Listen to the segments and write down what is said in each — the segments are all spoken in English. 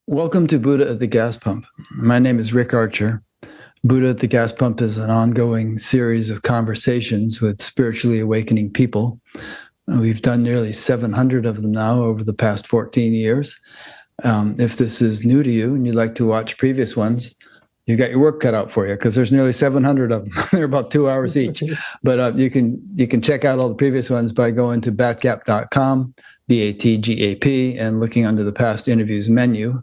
Welcome to Buddha at the Gas Pump. My name is Rick Archer. Buddha at the Gas Pump is an ongoing series of conversations with spiritually awakening people. We've done nearly 700 of them now over the past 14 years. If this is new to you and you'd like to watch previous ones, you've got your work cut out for you because there's nearly 700 of them. They're about 2 hours each. But you can check out all the previous ones by going to batgap.com, BATGAP, and looking under the past interviews menu.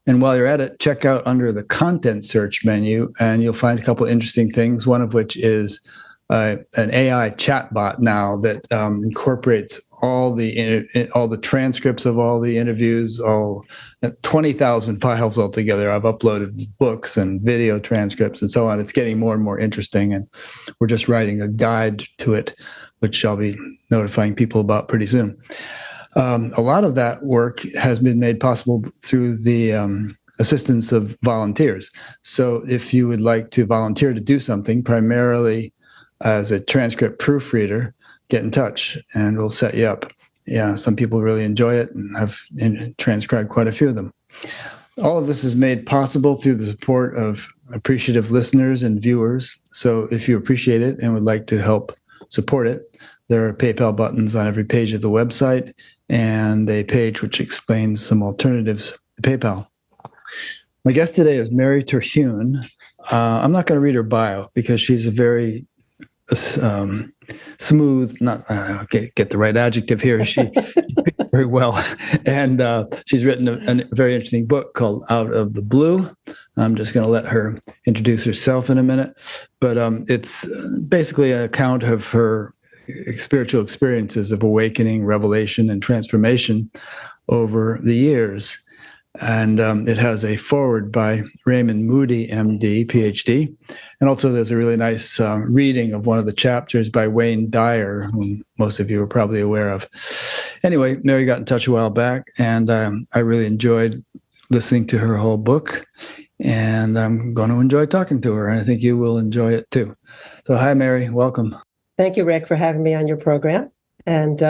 And while you're at it, check out under the content search menu, and you'll find a couple of interesting things, one of which is an AI chatbot now that incorporates all the transcripts of all the interviews, all 20,000 files altogether. I've uploaded books and video transcripts and so on. It's getting more and more interesting, and we're just writing a guide to it, which I'll be notifying people about pretty soon. A lot of that work has been made possible through the assistance of volunteers. So if you would like to volunteer to do something, primarily as a transcript proofreader, get in touch and we'll set you up. Yeah, some people really enjoy it and have transcribed quite a few of them. All of this is made possible through the support of appreciative listeners and viewers. So if you appreciate it and would like to help support it, there are PayPal buttons on every page of the website and a page which explains some alternatives to PayPal. My guest today is Mary Terhune. I'm not going to read her bio because she's a very smooth, not get the right adjective here. She speaks very well, and she's written a very interesting book called Out of the Blue. I'm just going to let her introduce herself in a minute, but it's basically an account of her spiritual experiences of awakening, revelation, and transformation over the years. And it has a foreword by Raymond Moody, MD, PhD. And also there's a really nice reading of one of the chapters by Wayne Dyer, whom most of you are probably aware of. Anyway, Mary got in touch a while back, and I really enjoyed listening to her whole book. And I'm going to enjoy talking to her, and I think you will enjoy it too. So hi, Mary. Welcome. Thank you, Rick, for having me on your program. And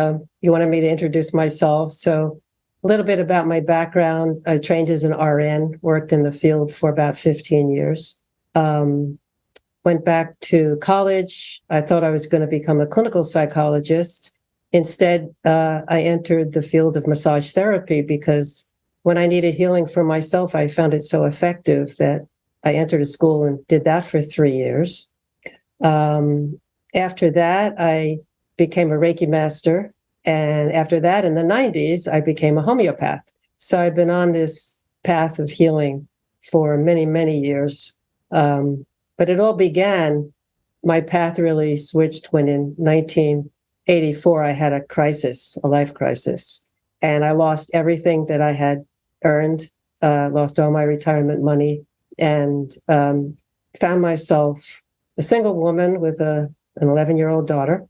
you wanted me to introduce myself. So a little bit about my background. I trained as an RN, worked in the field for about 15 years. Went back to college. I thought I was going to become a clinical psychologist. Instead, I entered the field of massage therapy because when I needed healing for myself, I found it so effective that I entered a school and did that for 3 years. After that, I became a Reiki master. And after that, in the 90s, I became a homeopath. So I've been on this path of healing for many, many years. But it all began, my path really switched when in 1984, I had a crisis, a life crisis. And I lost everything that I had earned, lost all my retirement money, and found myself a single woman with an 11-year-old daughter.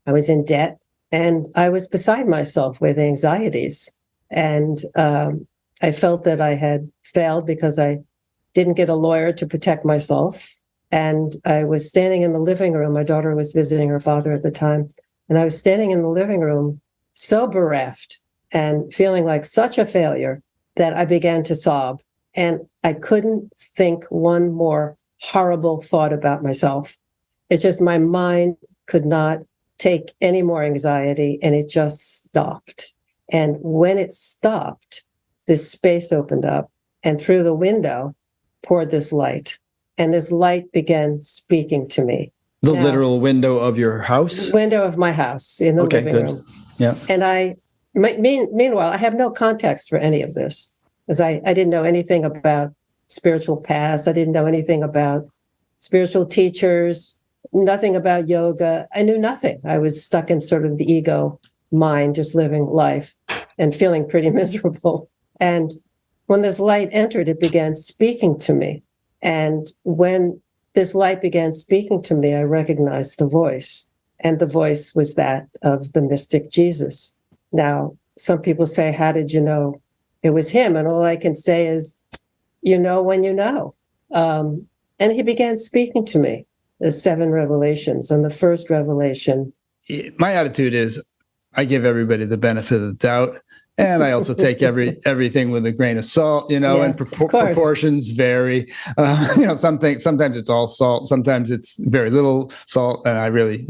I was in debt. And I was beside myself with anxieties. And I felt that I had failed because I didn't get a lawyer to protect myself. And I was standing in the living room. My daughter was visiting her father at the time. And I was standing in the living room, so bereft and feeling like such a failure that I began to sob. And I couldn't think one more horrible thought about myself. It's just my mind could not take any more anxiety, and it just stopped. And when it stopped, this space opened up, and through the window poured this light, and this light began speaking to me. The literal window of your house? Window of my house in the living room. Yeah. And meanwhile, I have no context for any of this, because I didn't know anything about spiritual paths. I didn't know anything about spiritual teachers, nothing about yoga. I knew nothing. I was stuck in sort of the ego mind, just living life and feeling pretty miserable. And when this light entered, it began speaking to me. And when this light began speaking to me, I recognized the voice. And the voice was that of the mystic Jesus. Now, some people say, how did you know it was him? And all I can say is, you know when you know. And he began speaking to me. The 7 revelations. And the first revelation. My attitude is I give everybody the benefit of the doubt. And I also take everything with a grain of salt, and proportions vary. Sometimes it's all salt, sometimes it's very little salt, and I really,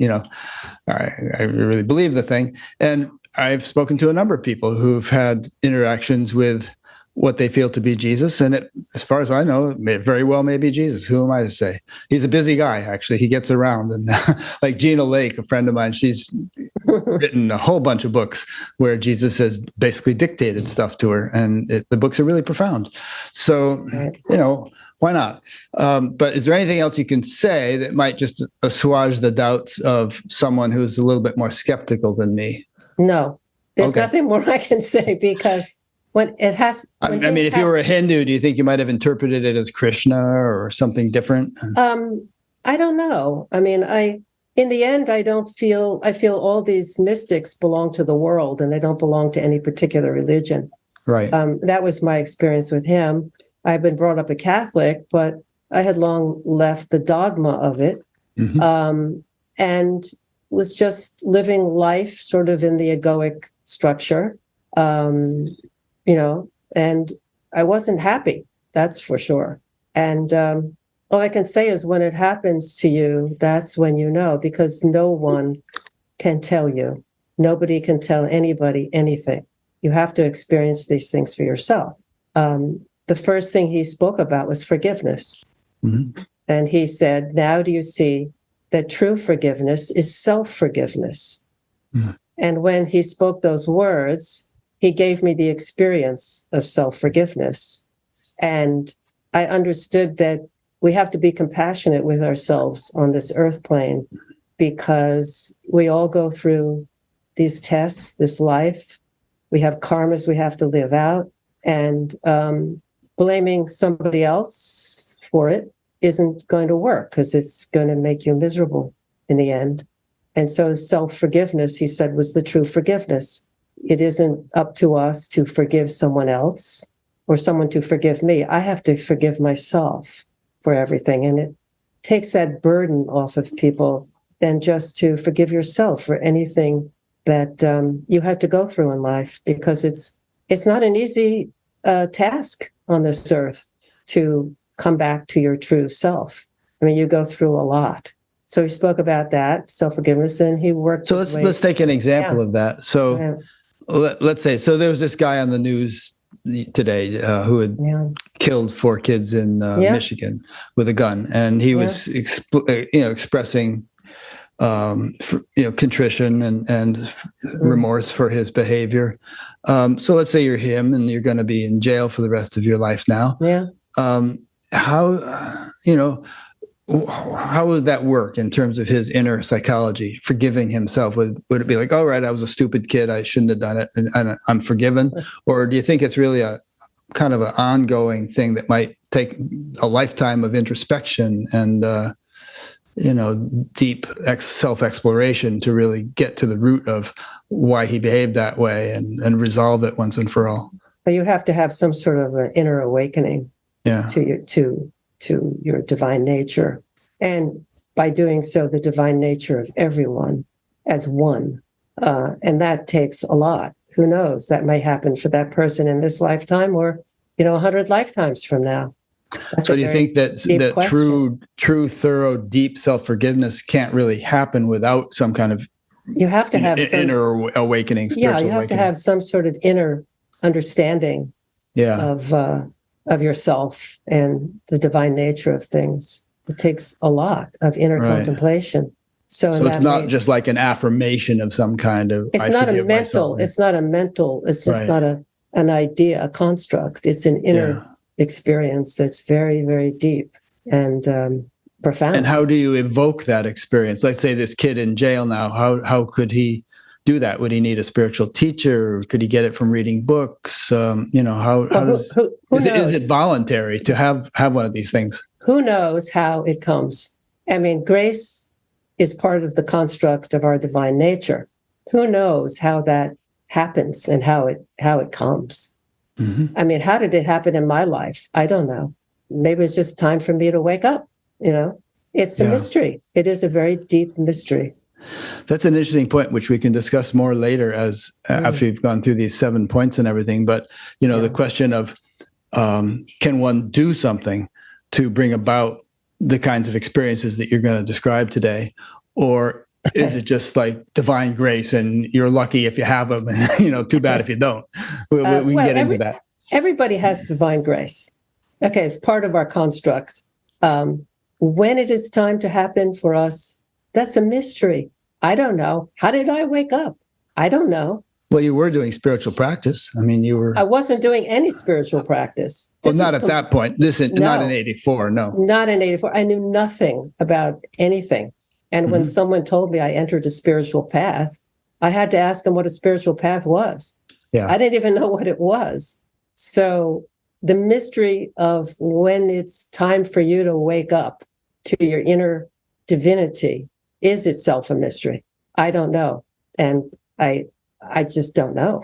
I really believe the thing. And I've spoken to a number of people who've had interactions with what they feel to be Jesus. And it, as far as I know, it may very well may be Jesus. Who am I to say? He's a busy guy, actually. He gets around. And like Gina Lake, a friend of mine, she's written a whole bunch of books where Jesus has basically dictated stuff to her. And the books are really profound. So, why not? But is there anything else you can say that might just assuage the doubts of someone who's a little bit more skeptical than me? No, there's nothing more I can say, because when it has, if you were a Hindu, do you think you might have interpreted it as Krishna or something different? I don't know. I mean, in the end, I feel all these mystics belong to the world and they don't belong to any particular religion. Right. That was my experience with him. I've been brought up a Catholic, but I had long left the dogma of it, and was just living life sort of in the egoic structure. And I wasn't happy, that's for sure. And all I can say is when it happens to you, that's when you know, because no one can tell you. Nobody can tell anybody anything. You have to experience these things for yourself. The first thing he spoke about was forgiveness. Mm-hmm. And he said, now do you see that true forgiveness is self-forgiveness? Mm-hmm. And when he spoke those words, he gave me the experience of self-forgiveness. And I understood that we have to be compassionate with ourselves on this earth plane, because we all go through these tests, this life. We have karmas we have to live out, and blaming somebody else for it isn't going to work, because it's going to make you miserable in the end. And so self-forgiveness, he said, was the true forgiveness. It isn't up to us to forgive someone else or someone to forgive me. I have to forgive myself for everything. And it takes that burden off of people than just to forgive yourself for anything that you had to go through in life, because it's not an easy task on this earth to come back to your true self. I mean, you go through a lot. So he spoke about that, self-forgiveness, and he worked. So let's take an example of that. So let's say, so there was this guy on the news today who had killed 4 kids in Michigan with a gun, and he was expressing contrition and remorse for his behavior. So let's say you're him and you're going to be in jail for the rest of your life now. How would that work in terms of his inner psychology, forgiving himself? Would it be like, all right, I was a stupid kid, I shouldn't have done it, and I'm forgiven? Or do you think it's really a kind of an ongoing thing that might take a lifetime of introspection and deep self-exploration to really get to the root of why he behaved that way and resolve it once and for all? But you have to have some sort of an inner awakening to your divine nature. And by doing so, the divine nature of everyone as one. And that takes a lot. Who knows? That may happen for that person in this lifetime or, 100 lifetimes from now. So do you think that true, thorough, deep self-forgiveness can't really happen without some kind of you have to have inner awakening, spiritual you have awakening? To have some sort of inner understanding of yourself and the divine nature of things. It takes a lot of inner contemplation. So it's not just like an affirmation of some kind of. It's not a mental. It's not a mental. It's just not an idea, a construct. It's an inner experience that's very, very deep and profound. And how do you evoke that experience? Let's say this kid in jail now. How could he do that? Would he need a spiritual teacher? Or could he get it from reading books? How is it voluntary to have one of these things? Who knows how it comes? I mean, grace is part of the construct of our divine nature. Who knows how that happens and how it comes? Mm-hmm. I mean, how did it happen in my life? I don't know. Maybe it's just time for me to wake up. It's a mystery. It is a very deep mystery. That's an interesting point, which we can discuss more later as after we've gone through these 7 points and everything. But, the question of can one do something to bring about the kinds of experiences that you're going to describe today? Or is it just like divine grace and you're lucky if you have them and, too bad if you don't? We can get into that. Everybody has divine grace. Okay, it's part of our construct. When it is time to happen for us, that's a mystery. I don't know. How did I wake up? I don't know. Well, you were doing spiritual practice. I mean, I wasn't doing any spiritual practice. Well, not at that point. Listen, not in 84, no. Not in 84. I knew nothing about anything. And when someone told me I entered a spiritual path, I had to ask them what a spiritual path was. Yeah. I didn't even know what it was. So the mystery of when it's time for you to wake up to your inner divinity is itself a mystery. I don't know. And I just don't know.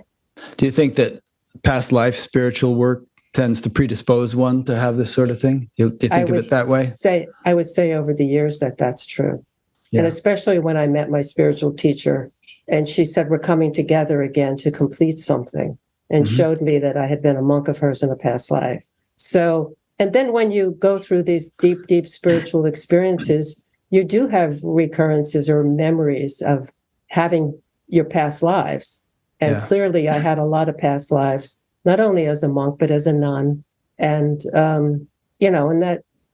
Do you think that past life spiritual work tends to predispose one to have this sort of thing? Do you think of it that way? I would say over the years that's true. Yeah. And especially when I met my spiritual teacher and she said, we're coming together again to complete something, and showed me that I had been a monk of hers in a past life. So, and then when you go through these deep, deep spiritual experiences, you do have recurrences or memories of having your past lives. And clearly I had a lot of past lives, not only as a monk, but as a nun. And, and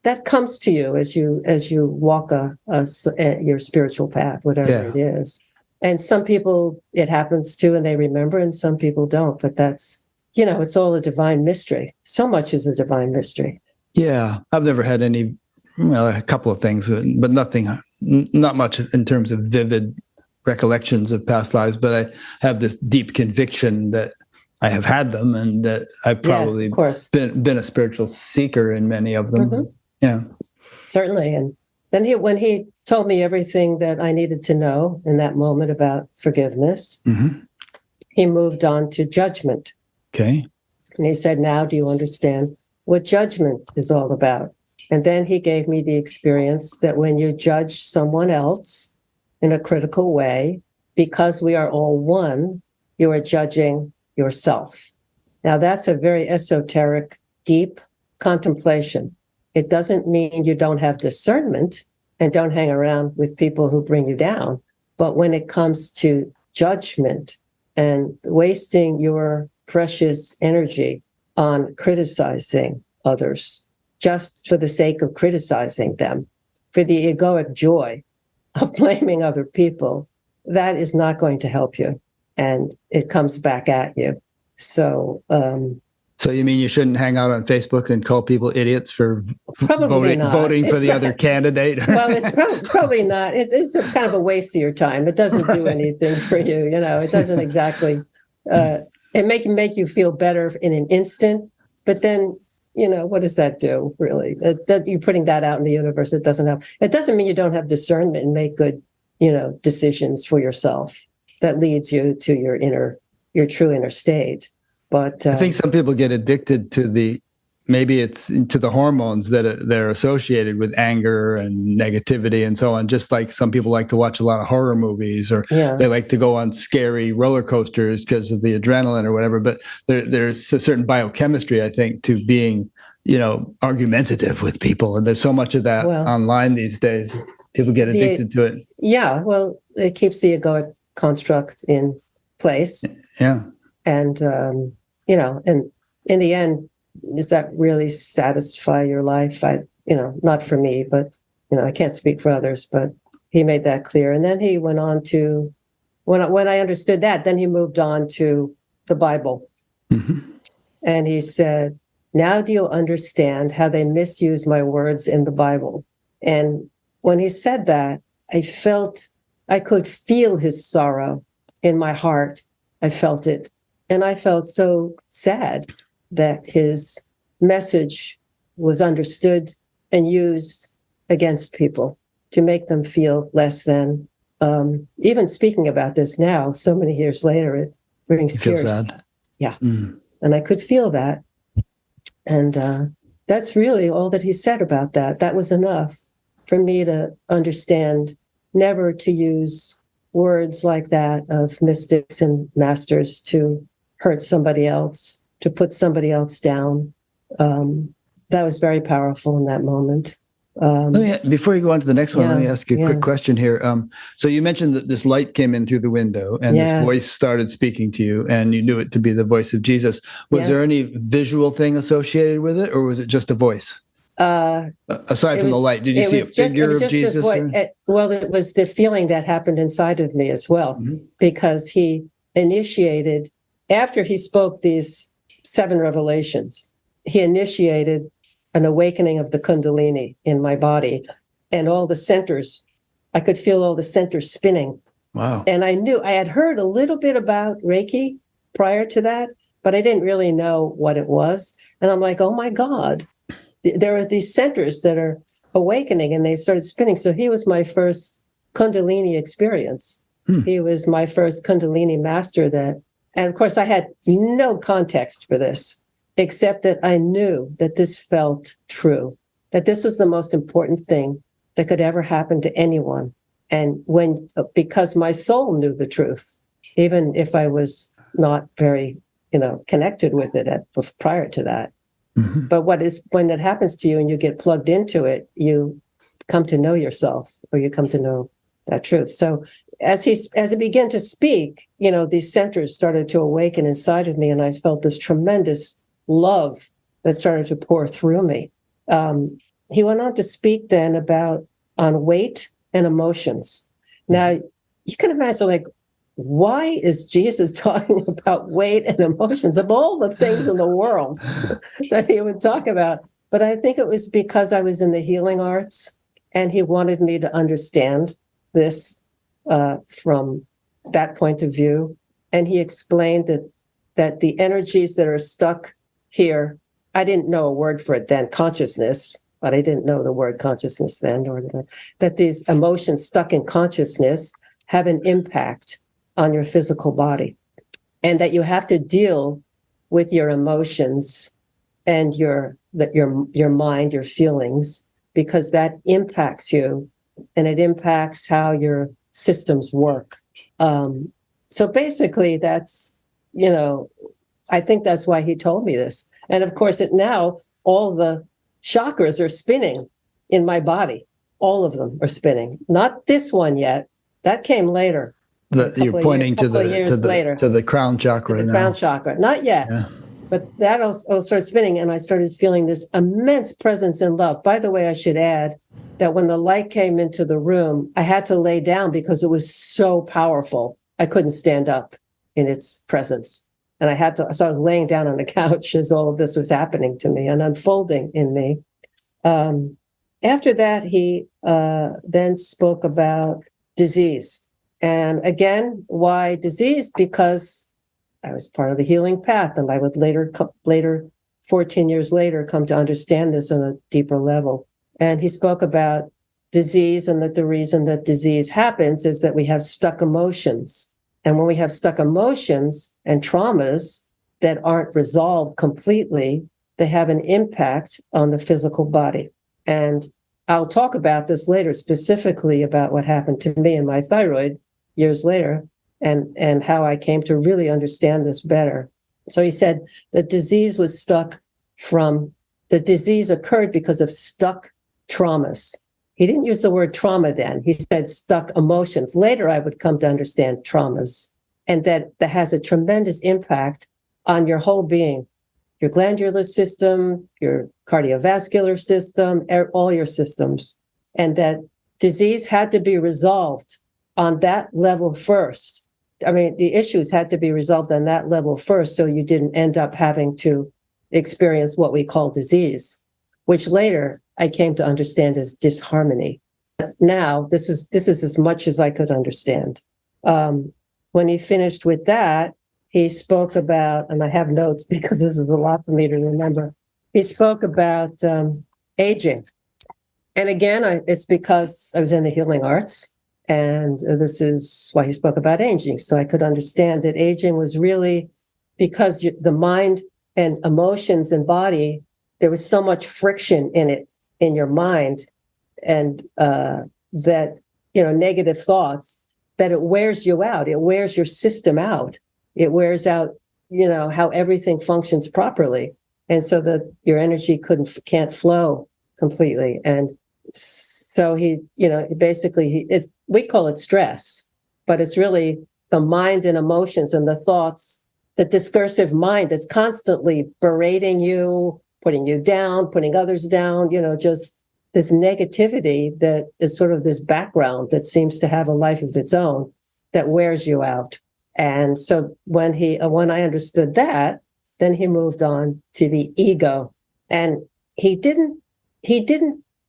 that comes to you as you walk your spiritual path, whatever it is. And some people it happens to and they remember, and some people don't. But that's, it's all a divine mystery. So much is a divine mystery. Yeah. I've never had any, a couple of things, but not much in terms of vivid recollections of past lives. But I have this deep conviction that I have had them and that I've probably been a spiritual seeker in many of them. Mm-hmm. Yeah. Certainly. And then when he told me everything that I needed to know in that moment about forgiveness, he moved on to judgment. Okay. And he said, now do you understand what judgment is all about? And then he gave me the experience that when you judge someone else in a critical way, because we are all one, you are judging yourself. Now that's a very esoteric, deep contemplation. It doesn't mean you don't have discernment and don't hang around with people who bring you down. But when it comes to judgment and wasting your precious energy on criticizing others, just for the sake of criticizing them, for the egoic joy of blaming other people, that is not going to help you. And it comes back at you. So, so you mean you shouldn't hang out on Facebook and call people idiots for voting for the other candidate? Well, it's probably not. It's a kind of a waste of your time. It doesn't do anything for you. It doesn't exactly. It make you feel better in an instant, but then what does that do really? You're putting that out in the universe. It doesn't help. It doesn't mean you don't have discernment and make good decisions for yourself that leads you to your true inner state. But I think some people get addicted to the hormones that they're associated with anger and negativity and so on. Just like some people like to watch a lot of horror movies, or they like to go on scary roller coasters because of the adrenaline or whatever. But there's a certain biochemistry, I think, to being, argumentative with people. And there's so much of that online these days. People get addicted to it. Yeah, well, it keeps the egoic construct in place. Yeah. And, and in the end, does that really satisfy your life? Not for me, but, I can't speak for others, but he made that clear. And then he went on to, when I understood that, then he moved on to the Bible. Mm-hmm. And he said, now do you understand how they misuse my words in the Bible? And when he said that, I could feel his sorrow in my heart. I felt it. And I felt so sad that his message was understood and used against people to make them feel less than. Even speaking about this now, so many years later, it brings tears. Sad. Yeah. And I could feel that. And that's really all that he said about that. That was enough for me to understand never to use words like that of mystics and masters to hurt somebody else, to put somebody else down. That was very powerful in that moment. Before you go on to the next one, let me ask you a quick question here. So you mentioned that this light came in through the window and this voice started speaking to you, and you knew it to be the voice of Jesus. Was there any visual thing associated with it, or was it just a voice? Aside from the light, did you see a figure of Jesus? Well, it was the feeling that happened inside of me as well, because he initiated, after he spoke these 7 revelations, he initiated an awakening of the Kundalini in my body, and all the centers, I could feel all the centers spinning. Wow. And I knew, I had heard a little bit about Reiki prior to that, but I didn't really know what it was. And I'm like, oh my God, there are these centers that are awakening, and they started spinning. So he was my first Kundalini experience. He was my first Kundalini master and of course I had no context for this, except that I knew that this felt true, that this was the most important thing that could ever happen to anyone. And because my soul knew the truth, even if I was not very, connected with it prior to that. But when it happens to you and you get plugged into it, you come to know yourself, or you come to know that truth. So as he began to speak, these centers started to awaken inside of me, and I felt this tremendous love that started to pour through me. He went on to speak then on weight and emotions. Now, you can imagine, why is Jesus talking about weight and emotions of all the things in the world that he would talk about? But I think it was because I was in the healing arts, and he wanted me to understand this from that point of view. And he explained that the energies that are stuck here, I didn't know a word for it then, consciousness, but I didn't know the word consciousness then, or that these emotions stuck in consciousness have an impact on your physical body, and that you have to deal with your emotions and your mind, your feelings, because that impacts you, and it impacts how your systems work. So basically that's, I think that's why he told me this. And of course, now all the chakras are spinning in my body. All of them are spinning. Not this one yet. That came later. You're pointing to the crown chakra. The crown chakra. Not yet. Yeah. But that all started spinning, and I started feeling this immense presence and love. By the way, I should add that when the light came into the room, I had to lay down because it was so powerful. I couldn't stand up in its presence. And so I was laying down on the couch as all of this was happening to me and unfolding in me. After that, he then spoke about disease. And again, why disease? Because I was part of the healing path, and I would later, 14 years later, come to understand this on a deeper level. And he spoke about disease, and that the reason that disease happens is that we have stuck emotions. And when we have stuck emotions and traumas that aren't resolved completely, they have an impact on the physical body. And I'll talk about this later, specifically about what happened to me and my thyroid years later, and how I came to really understand this better. So he said the disease occurred because of stuck traumas. He didn't use the word trauma then. He said stuck emotions. Later, I would come to understand traumas, and that has a tremendous impact on your whole being, your glandular system, your cardiovascular system, all your systems, and that disease had to be resolved on that level first. I mean, the issues had to be resolved on that level first, so you didn't end up having to experience what we call disease, which later I came to understand as disharmony. Now, this is as much as I could understand. When he finished with that, he spoke about, and I have notes because this is a lot for me to remember. He spoke about aging. And again, it's because I was in the healing arts, and this is why he spoke about aging. So I could understand that aging was really because the mind and emotions and body, there was so much friction in it, in your mind, and that negative thoughts, that it wears you out. It wears your system out. It wears out, how everything functions properly. And so that your energy can't flow completely. And so we call it stress, but it's really the mind and emotions and the thoughts, the discursive mind that's constantly berating you, putting you down, putting others down, just this negativity that is sort of this background that seems to have a life of its own that wears you out. And so when I understood that, then he moved on to the ego. And he didn't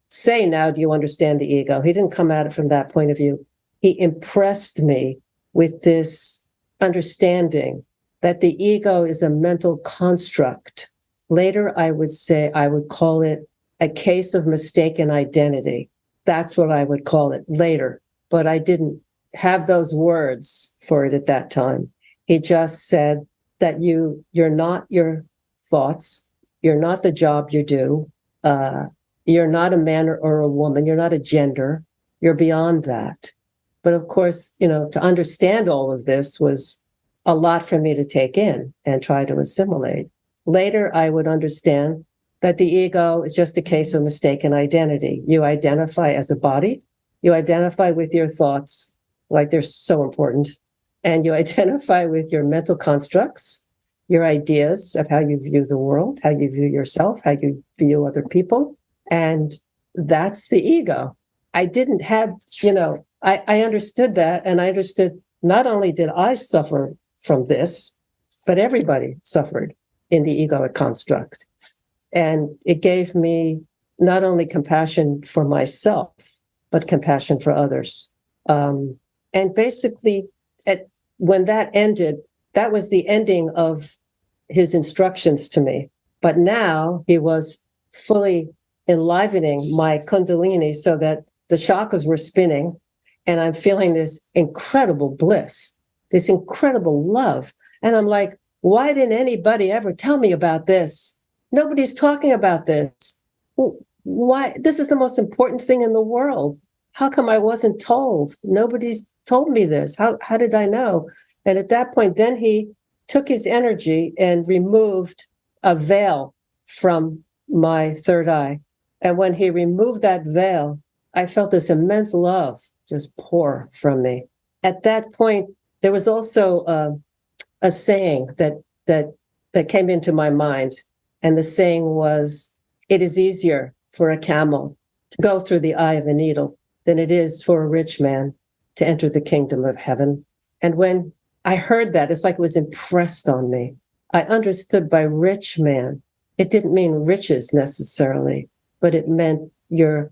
say, now, do you understand the ego? He didn't come at it from that point of view. He impressed me with this understanding that the ego is a mental construct. Later, I would call it a case of mistaken identity. That's what I would call it later. But I didn't have those words for it at that time. He just said that you're not your thoughts. You're not the job you do. You're not a man or a woman. You're not a gender. You're beyond that. But of course, to understand all of this was a lot for me to take in and try to assimilate. Later, I would understand that the ego is just a case of mistaken identity. You identify as a body. You identify with your thoughts, like they're so important. And you identify with your mental constructs, your ideas of how you view the world, how you view yourself, how you view other people. And that's the ego. I didn't have, I understood that. And I understood not only did I suffer from this, but everybody suffered in the egoic construct. And it gave me not only compassion for myself, but compassion for others. And basically, when that ended, that was the ending of his instructions to me. But now he was fully enlivening my Kundalini so that the chakras were spinning, and I'm feeling this incredible bliss, this incredible love. And I'm like, why didn't anybody ever tell me about this? Nobody's talking about this. Why? This is the most important thing in the world. How come I wasn't told? Nobody's told me this. How did I know? And at that point, then he took his energy and removed a veil from my third eye. And when he removed that veil, I felt this immense love just pour from me. At that point, there was also a saying that came into my mind. And the saying was, it is easier for a camel to go through the eye of a needle than it is for a rich man to enter the kingdom of heaven. And when I heard that, it's like it was impressed on me. I understood by rich man, it didn't mean riches necessarily, but it meant your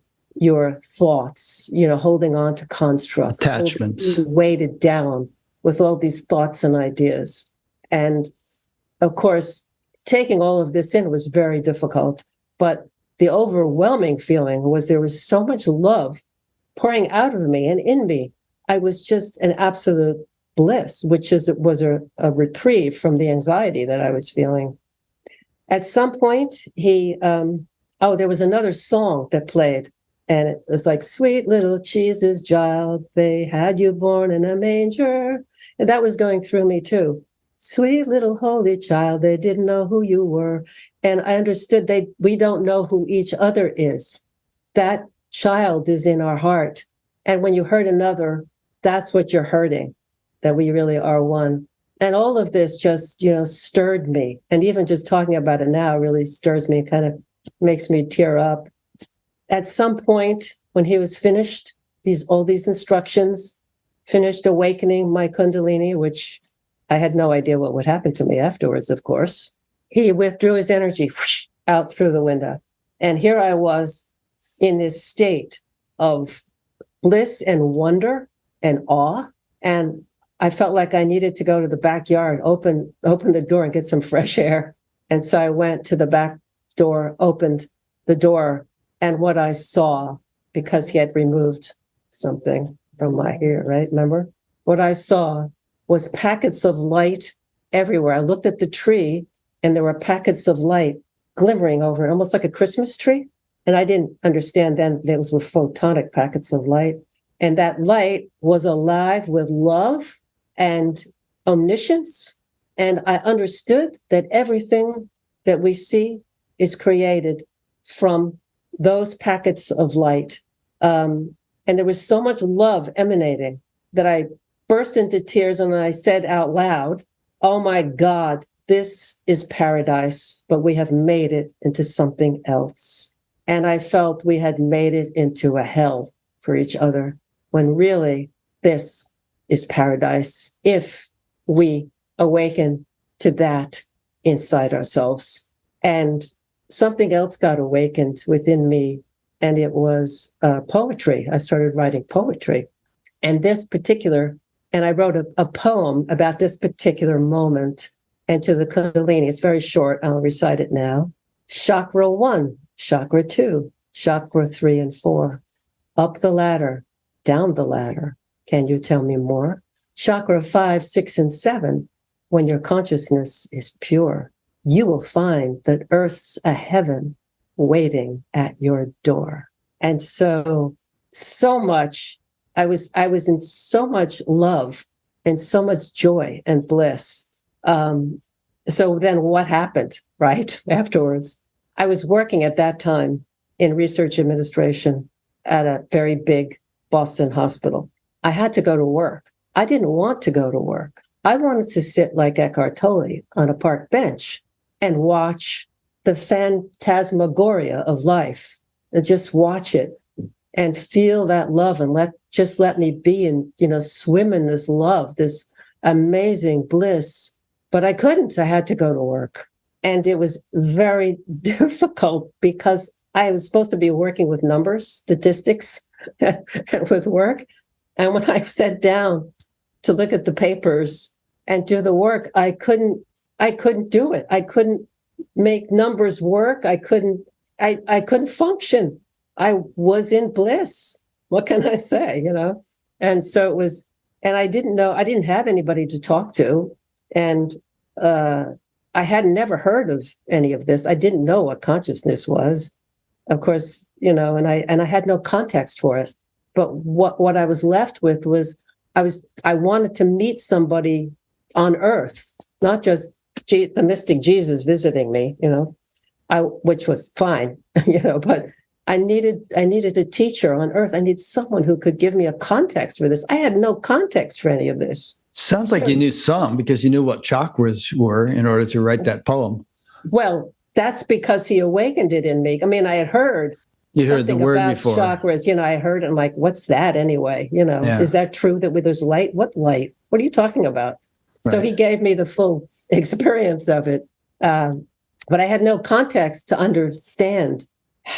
thoughts, holding on to constructs, attachments, weighted down with all these thoughts and ideas. And of course, taking all of this in was very difficult, but the overwhelming feeling was there was so much love pouring out of me and in me. I was just an absolute bliss, which was a reprieve from the anxiety that I was feeling. At some point, there was another song that played, and it was like, sweet little Jesus child, they had you born in a manger. And that was going through me too. Sweet little holy child, they didn't know who you were. And I understood we don't know who each other is. That child is in our heart. And when you hurt another, that's what you're hurting, that we really are one. And all of this just, stirred me. And even just talking about it now really stirs me, kind of makes me tear up. At some point, when he was finished, all these instructions, finished awakening my Kundalini, which I had no idea what would happen to me afterwards, of course. He withdrew his energy out through the window. And here I was in this state of bliss and wonder and awe. And I felt like I needed to go to the backyard, open the door and get some fresh air. And so I went to the back door, opened the door, and what I saw, because he had removed something from my ear, right? Remember? What I saw was packets of light everywhere. I looked at the tree and there were packets of light glimmering over it, almost like a Christmas tree. And I didn't understand then those were photonic packets of light. And that light was alive with love and omniscience. And I understood that everything that we see is created from those packets of light. And there was so much love emanating that I burst into tears and I said out loud, oh my God, this is paradise, but we have made it into something else. And I felt we had made it into a hell for each other, when really this is paradise if we awaken to that inside ourselves. And something else got awakened within me, and it was poetry. I started writing poetry. And I wrote a poem about this particular moment and to the Kundalini. It's very short. I'll recite it now. Chakra 1, chakra 2, chakra 3 and 4. Up the ladder, down the ladder. Can you tell me more? Chakra 5, 6, and 7. When your consciousness is pure, you will find that Earth's a heaven waiting at your door. And so much, I was in so much love and so much joy and bliss. So then what happened, right? Afterwards, I was working at that time in research administration at a very big Boston hospital. I had to go to work. I didn't want to go to work. I wanted to sit like Eckhart Tolle on a park bench and watch the phantasmagoria of life and just watch it and feel that love and let me be and, swim in this love, this amazing bliss. But I couldn't. I had to go to work. And it was very difficult because I was supposed to be working with numbers, statistics, with work. And when I sat down to look at the papers and do the work, I couldn't do it. I couldn't make numbers work. I couldn't function. I was in bliss. What can I say, And so it was, and I didn't have anybody to talk to. And I had never heard of any of this. I didn't know what consciousness was, of course, and I had no context for it. But what I was left with was I wanted to meet somebody on earth, not just the mystic Jesus visiting me, which was fine, but I needed a teacher on earth. I need someone who could give me a context for this. I had no context for any of this. Sounds like you knew some because you knew what chakras were in order to write that poem. Well, that's because he awakened it in me. I mean, I had heard the word about before. Chakras. I heard it. I'm like, what's that anyway? Is that true that there's light? What light? What are you talking about? Right. So he gave me the full experience of it. But I had no context to understand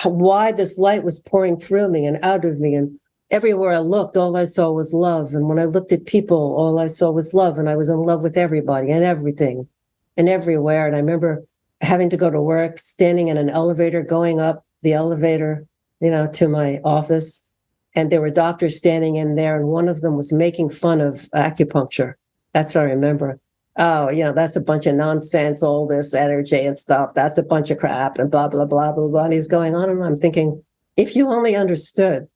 why this light was pouring through me and out of me. And everywhere I looked, all I saw was love. And when I looked at people, all I saw was love. And I was in love with everybody and everything and everywhere. And I remember having to go to work, standing in an elevator, going up the elevator, to my office. And there were doctors standing in there. And one of them was making fun of acupuncture. That's what I remember. Oh, that's a bunch of nonsense, all this energy and stuff. That's a bunch of crap and blah, blah, blah, blah, blah. And he was going on. And I'm thinking, if you only understood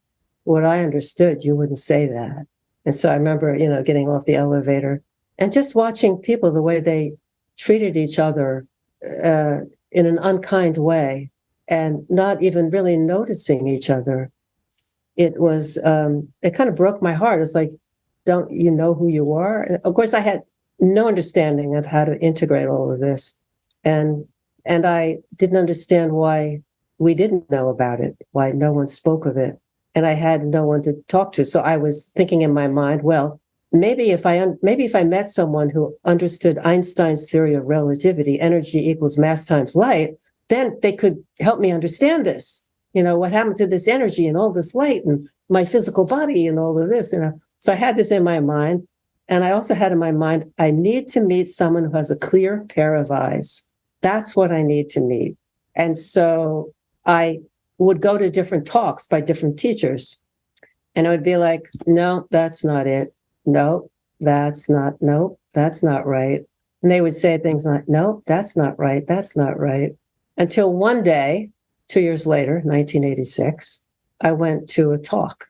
what I understood, you wouldn't say that. And so I remember, getting off the elevator and just watching people, the way they treated each other in an unkind way and not even really noticing each other. It was, it kind of broke my heart. It's like, don't you know who you are? And of course, I had no understanding of how to integrate all of this. And I didn't understand why we didn't know about it, why no one spoke of it. And I had no one to talk to. So I was thinking in my mind, well, maybe if I met someone who understood Einstein's theory of relativity, energy equals mass times light, then they could help me understand this. What happened to this energy and all this light and my physical body and all of this. So I had this in my mind. And I also had in my mind, I need to meet someone who has a clear pair of eyes. That's what I need to meet. And so I would go to different talks by different teachers. And I would be like, no, that's not it. No, that's not right. And they would say things like, no, that's not right. That's not right. Until one day, 2 years later, 1986, I went to a talk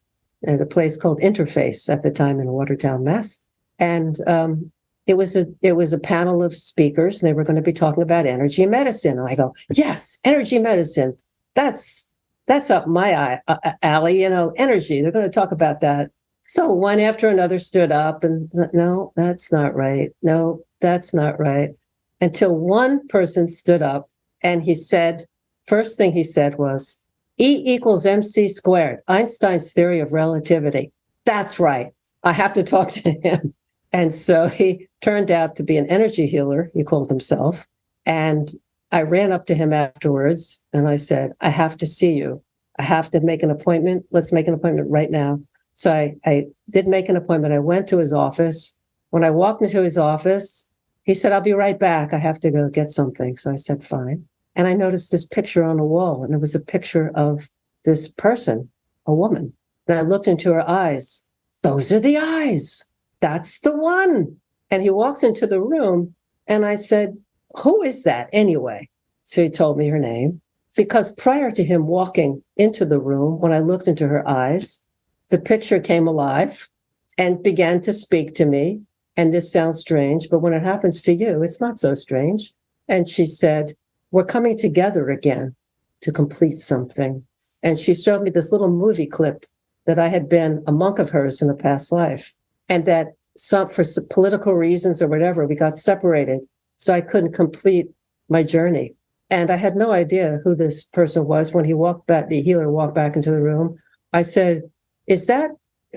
at a place called Interface at the time in Watertown, Mass. And it was a panel of speakers, and they were going to be talking about energy medicine. And I go, yes, energy medicine. That's up my alley, energy. They're going to talk about that. So one after another stood up and, no, that's not right. No, that's not right. Until one person stood up and he said, first thing he said was, E equals MC squared, Einstein's theory of relativity. That's right. I have to talk to him. And so he turned out to be an energy healer, he called himself. And I ran up to him afterwards and I said, I have to see you. I have to make an appointment. Let's make an appointment right now. So I did make an appointment. I went to his office. When I walked into his office, he said, I'll be right back. I have to go get something. So I said, fine. And I noticed this picture on the wall, and it was a picture of this person, a woman. And I looked into her eyes. Those are the eyes. That's the one. And he walks into the room, and I said, who is that anyway? So he told me her name. Because prior to him walking into the room, when I looked into her eyes, the picture came alive and began to speak to me. And this sounds strange, but when it happens to you, it's not so strange. And she said, we're coming together again to complete something. And she showed me this little movie clip that I had been a monk of hers in a past life. And that for political reasons or whatever, we got separated. So I couldn't complete my journey. And I had no idea who this person was. When the healer walked back into the room, I said,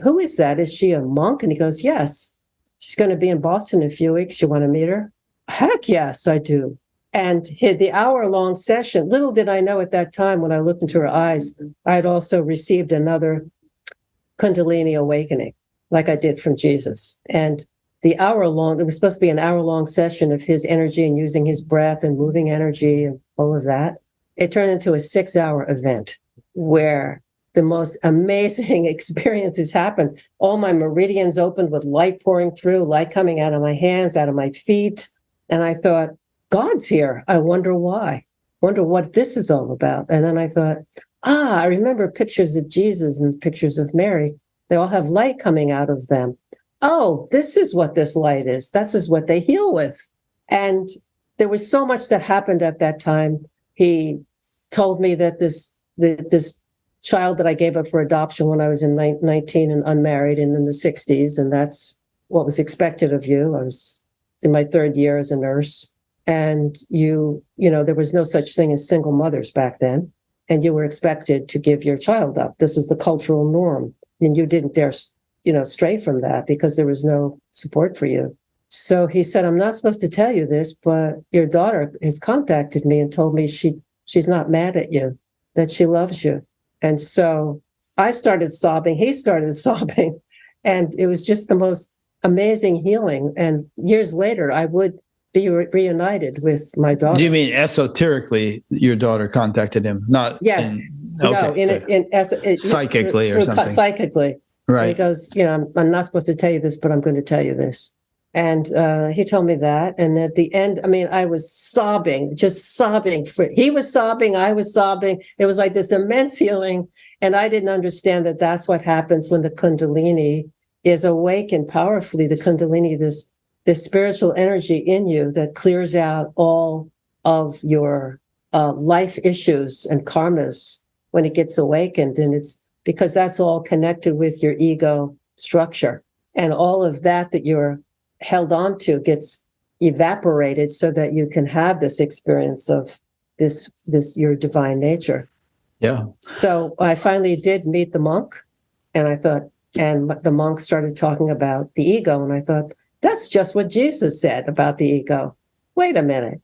who is that? Is she a monk? And he goes, yes. She's going to be in Boston in a few weeks. You want to meet her? Heck yes, I do. And the hour-long session, little did I know at that time when I looked into her eyes, I had also received another Kundalini awakening, like I did from Jesus. And it was supposed to be an hour-long session of his energy and using his breath and moving energy and all of that. It turned into a 6-hour event where the most amazing experiences happened. All my meridians opened with light pouring through, light coming out of my hands, out of my feet. And I thought, God's here. I wonder why. Wonder what this is all about. And then I thought, I remember pictures of Jesus and pictures of Mary. They all have light coming out of them. Oh, this is what this light is. This is what they heal with. And there was so much that happened at that time. He told me that this child that I gave up for adoption when I was in 19 and unmarried and in the 60s, and that's what was expected of you. I was in my 3rd year as a nurse. And there was no such thing as single mothers back then. And you were expected to give your child up. This was the cultural norm. And you didn't dare, stray from that because there was no support for you. So he said, I'm not supposed to tell you this, but your daughter has contacted me and told me she's not mad at you, that she loves you. And so I started sobbing. He started sobbing. And it was just the most amazing healing. And years later, I would be reunited with my daughter. Do you mean esoterically your daughter contacted him? Not yes. Psychically or something. Psychically. Right. And he goes, I'm not supposed to tell you this, but I'm going to tell you this. And he told me that. And at the end, I was sobbing, just sobbing. He was sobbing. I was sobbing. It was like this immense healing. And I didn't understand that that's what happens when the Kundalini is awakened powerfully. The Kundalini, this spiritual energy in you that clears out all of your life issues and karmas when it gets awakened. And it's because that's all connected with your ego structure. And all of that you're held on to gets evaporated so that you can have this experience of this your divine nature. Yeah. So I finally did meet the monk, and I thought, and the monk started talking about the ego, and I thought, that's just what Jesus said about the ego. Wait a minute.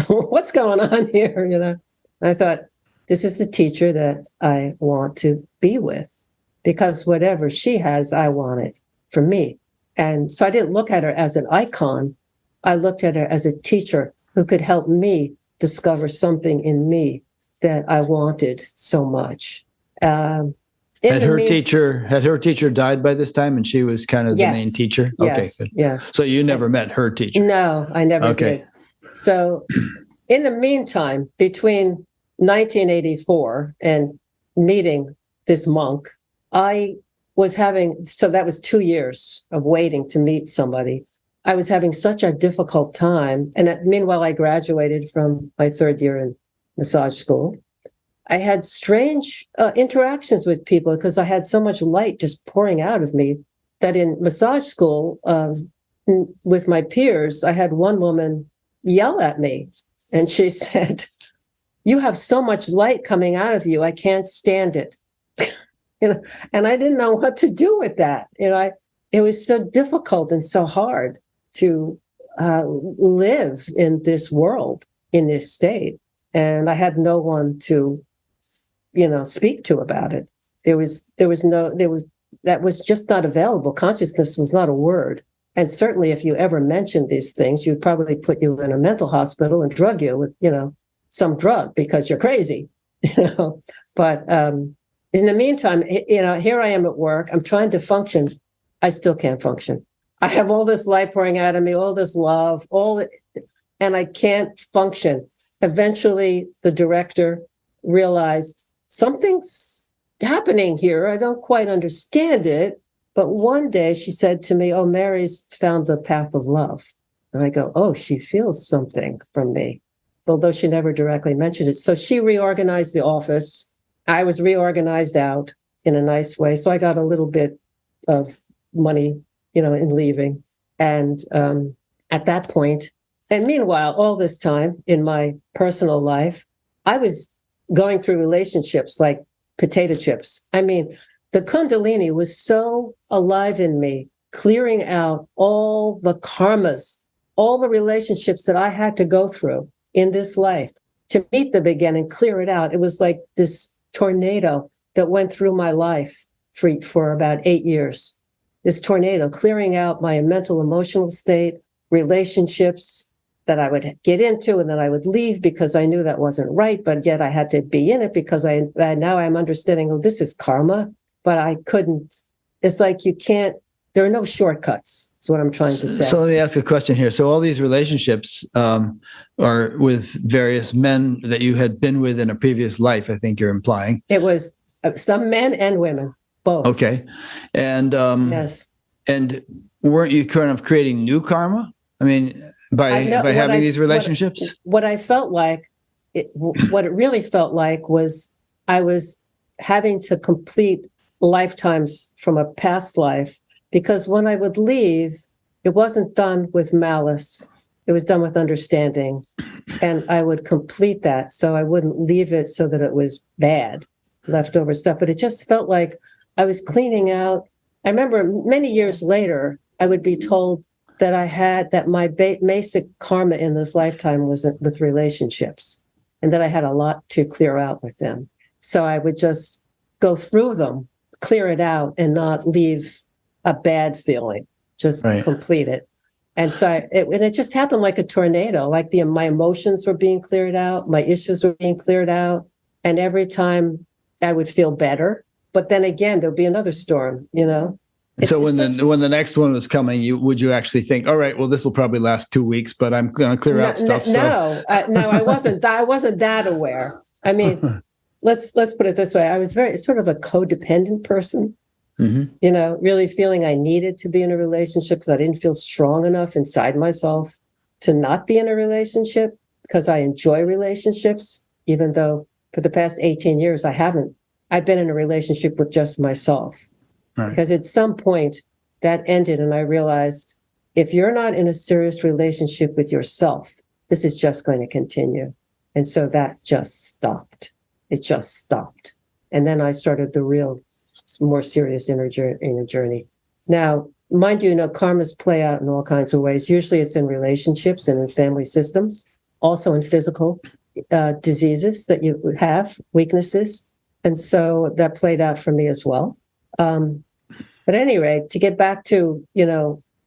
What's going on here? And I thought, this is the teacher that I want to be with, because whatever she has, I want it for me. And so I didn't look at her as an icon. I looked at her as a teacher who could help me discover something in me that I wanted so much. Had her teacher died by this time, and she was kind of the main teacher? Yes, okay, good. Yes. So you never met her teacher? No, I never did. So in the meantime, between 1984 and meeting this monk, I was having, so that was 2 years of waiting to meet somebody. I was having such a difficult time. And meanwhile, I graduated from my 3rd year in massage school. I had strange interactions with people because I had so much light just pouring out of me that in massage school, with my peers, I had one woman yell at me, and she said, "You have so much light coming out of you. I can't stand it." And I didn't know what to do with that. It was so difficult and so hard to live in this world, in this state. And I had no one to, speak to about it. That was just not available. Consciousness was not a word. And certainly if you ever mentioned these things, you'd probably put you in a mental hospital and drug you with, some drug because you're crazy, But in the meantime, here I am at work. I'm trying to function. I still can't function. I have all this light pouring out of me, all this love, and I can't function. Eventually, the director realized something's happening here. I don't quite understand it. But one day she said to me, "Oh, Mary's found the path of love." And I go, "Oh, she feels something from me," although she never directly mentioned it. So she reorganized the office. I was reorganized out in a nice way. So I got a little bit of money, in leaving. And at that point, and meanwhile, all this time in my personal life, I was going through relationships like potato chips. I mean, the Kundalini was so alive in me, clearing out all the karmas, all the relationships that I had to go through in this life to meet them again and clear it out. It was like this tornado that went through my life for about 8 years. This tornado clearing out my mental, emotional state, relationships that I would get into and then I would leave because I knew that wasn't right, but yet I had to be in it because now I'm understanding, oh, this is karma, but I couldn't. It's like you can't, there are no shortcuts, is what I'm trying to say. So let me ask a question here. So all these relationships are with various men that you had been with in a previous life, I think you're implying. It was some men and women, both. Okay. And yes. And weren't you kind of creating new karma? I mean, by having these relationships? What I felt like, what it really felt like was I was having to complete lifetimes from a past life, because when I would leave, it wasn't done with malice. It was done with understanding. And I would complete that. So I wouldn't leave it so that it was bad, leftover stuff. But it just felt like I was cleaning out. I remember many years later, I would be told that my basic karma in this lifetime was with relationships, and that I had a lot to clear out with them. So I would just go through them, clear it out, and not leave a bad feeling, just to complete it. And so it just happened like a tornado, like my emotions were being cleared out, my issues were being cleared out. And every time I would feel better, but then again, there'd be another storm, So when the next one was coming, would you actually think, all right, well, this will probably last 2 weeks, but I'm going to clear out stuff. No, I wasn't. I wasn't that aware. I mean, let's put it this way: I was very sort of a codependent person. Mm-hmm. Really feeling I needed to be in a relationship because I didn't feel strong enough inside myself to not be in a relationship, because I enjoy relationships, even though for the past 18 years I haven't. I've been in a relationship with just myself. Right. Because at some point that ended, and I realized if you're not in a serious relationship with yourself, this is just going to continue. And so that just stopped. It just stopped. And then I started the real, more serious inner journey. Now, mind you, karmas play out in all kinds of ways. Usually it's in relationships and in family systems, also in physical diseases that you have, weaknesses. And so that played out for me as well. But anyway, to get back to,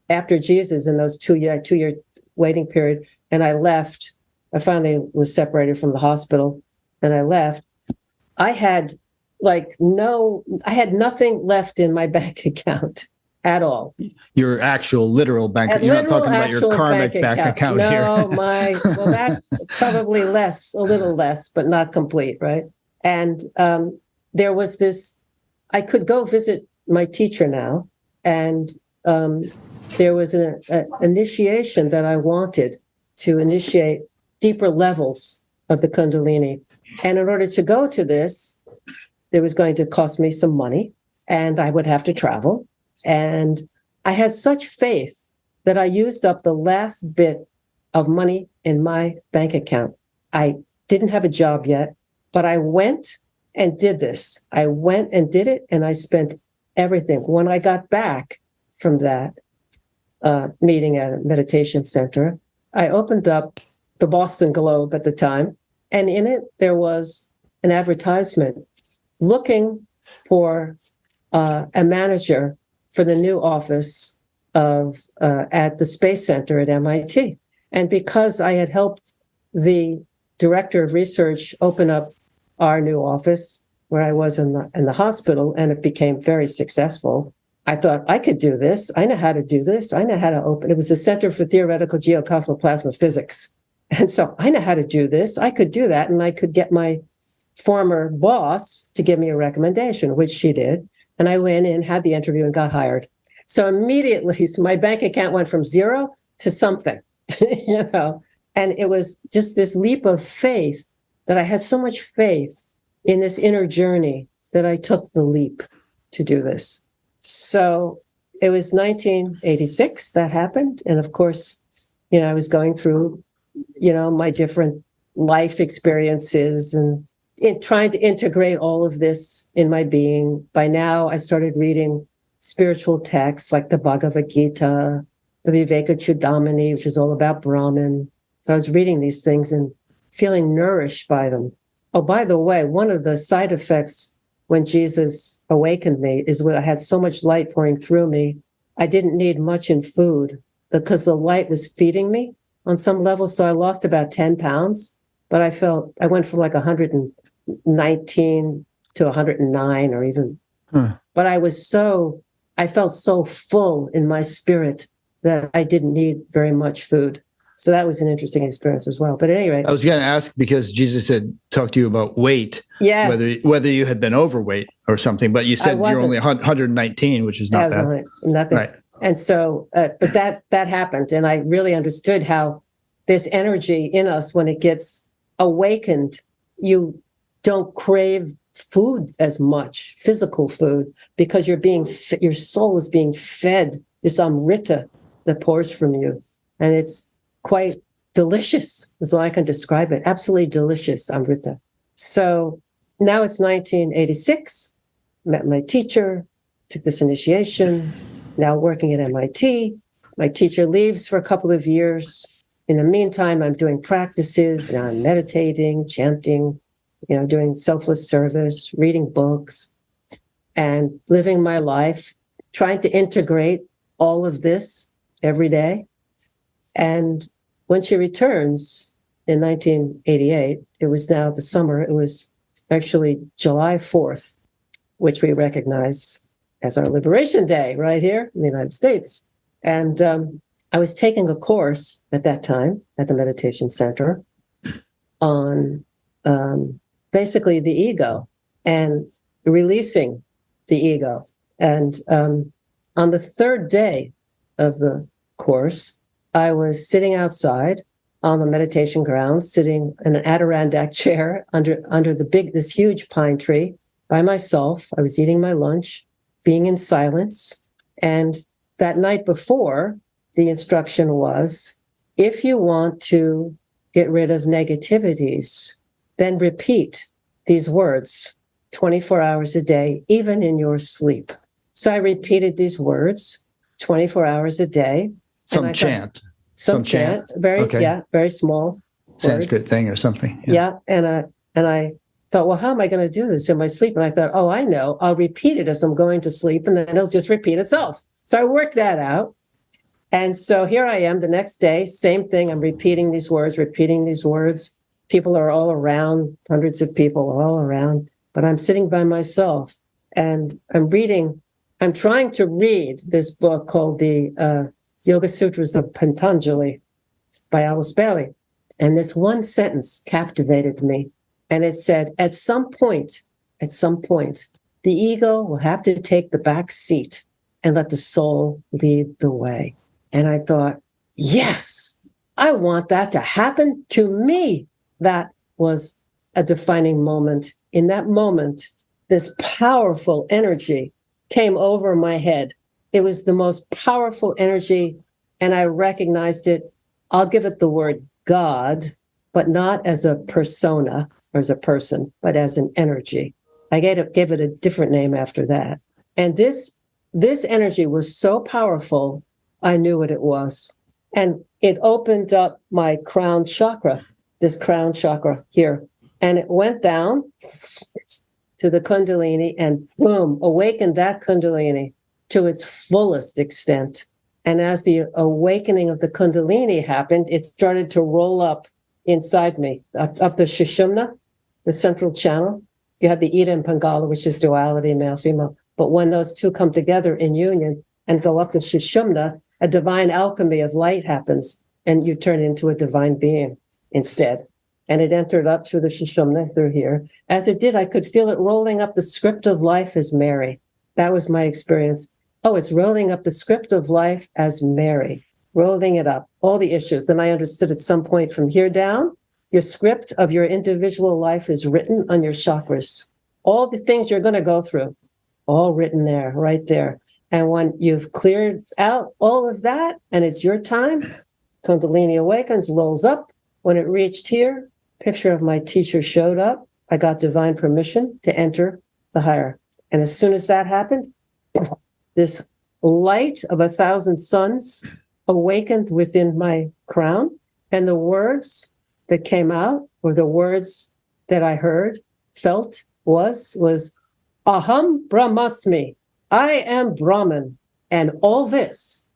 after Jesus in those 2 year waiting period, and I left, I finally was separated from the hospital and I left. I had nothing left in my bank account at all. Your actual literal bank account. You're not talking about your karmic bank account here. No, that probably less, a little less, but not complete, right? And there was this, I could go visit my teacher now, and there was an initiation that I wanted to initiate deeper levels of the Kundalini. And in order to go to this, it was going to cost me some money, and I would have to travel. And I had such faith that I used up the last bit of money in my bank account. I didn't have a job yet, but I went and did this. I went and did it, and I spent everything. When I got back from that meeting at a meditation center, I opened up the Boston Globe at the time, and in it there was an advertisement looking for a manager for the new office of at the Space Center at MIT. And because I had helped the director of research open up our new office where I was in the hospital, and it became very successful, I thought, I could do this. I know how to do this. I know how to open. It was the Center for Theoretical Geocosmoplasma Physics. And so I know how to do this. I could do that. And I could get my former boss to give me a recommendation, which she did. And I went in, had the interview, and got hired. So immediately, so my bank account went from zero to something, and it was just this leap of faith that I had so much faith in this inner journey that I took the leap to do this. So it was 1986 that happened. And of course, I was going through, my different life experiences and trying to integrate all of this in my being. By now, I started reading spiritual texts like the Bhagavad Gita, the Vivekachudamani, which is all about Brahman. So I was reading these things and feeling nourished by them. Oh, by the way, one of the side effects when Jesus awakened me is when I had so much light pouring through me, I didn't need much in food because the light was feeding me on some level. So I lost about 10 pounds, but I went from like 119 to 109 or even, but I felt so full in my spirit that I didn't need very much food. So that was an interesting experience as well. But at any rate, I was going to ask, because Jesus had talked to you about weight, yes, whether you had been overweight or something, but you said you're only 119, which is not bad. Nothing. Right. And so, but that happened. And I really understood how this energy in us, when it gets awakened, you don't crave food as much, physical food, because your soul is being fed this amrita that pours from you. And it's quite delicious, is all I can describe it. Absolutely delicious amrita. So now it's 1986, met my teacher, took this initiation, now working at MIT. My teacher leaves for a couple of years. In the meantime, I'm doing practices, I'm meditating, chanting, doing selfless service, reading books, and living my life, trying to integrate all of this every day. And when she returns in 1988, it was now the summer, it was actually July 4th, which we recognize as our Liberation Day right here in the United States. And I was taking a course at that time at the meditation center on basically the ego and releasing the ego. And on the third day of the course, I was sitting outside on the meditation grounds, sitting in an Adirondack chair under this huge pine tree by myself. I was eating my lunch, being in silence. And that night before, the instruction was, if you want to get rid of negativities, then repeat these words 24 hours a day, even in your sleep. So I repeated these words 24 hours a day. Some chant. Very small Sanskrit thing or something. Yeah. And I thought, well, how am I going to do this in my sleep? And I thought, oh, I know. I'll repeat it as I'm going to sleep, and then it'll just repeat itself. So I worked that out. And so here I am the next day, same thing. I'm repeating these words. People are all around, hundreds of people are all around, but I'm sitting by myself and I'm trying to read this book called the Yoga Sutras of Patanjali by Alice Bailey. And this one sentence captivated me. And it said, at some point, The ego will have to take the back seat and let the soul lead the way. And I thought, yes, I want that to happen to me. That was a defining moment. In that moment, this powerful energy came over my head. It was the most powerful energy, and I recognized it. I'll give it the word God, but not as a persona or as a person, but as an energy. I gave it a different name after that. And this energy was so powerful, I knew what it was. And it opened up my crown chakra, this crown chakra here. And it went down to the Kundalini and boom, awakened that Kundalini to its fullest extent. And as the awakening of the Kundalini happened, it started to roll up inside me, up the Sushumna, the central channel. You have the Ida and Pingala, which is duality, male, female. But when those two come together in union and go up the Sushumna, a divine alchemy of light happens, and you turn into a divine being instead. And it entered up through the Sushumna, through here. As it did, I could feel it rolling up the script of life as Mary. That was my experience. Oh, it's rolling up the script of life as Mary, rolling it up, all the issues. And I understood at some point from here down, your script of your individual life is written on your chakras. All the things you're going to go through, all written there, right there. And when you've cleared out all of that and it's your time, Kundalini awakens, rolls up. When it reached here, picture of my teacher showed up. I got divine permission to enter the higher. And as soon as that happened, this light of 1,000 suns awakened within my crown. And the words that came out, or the words that I heard, felt, was Aham Brahmasmi. I am Brahman, and all this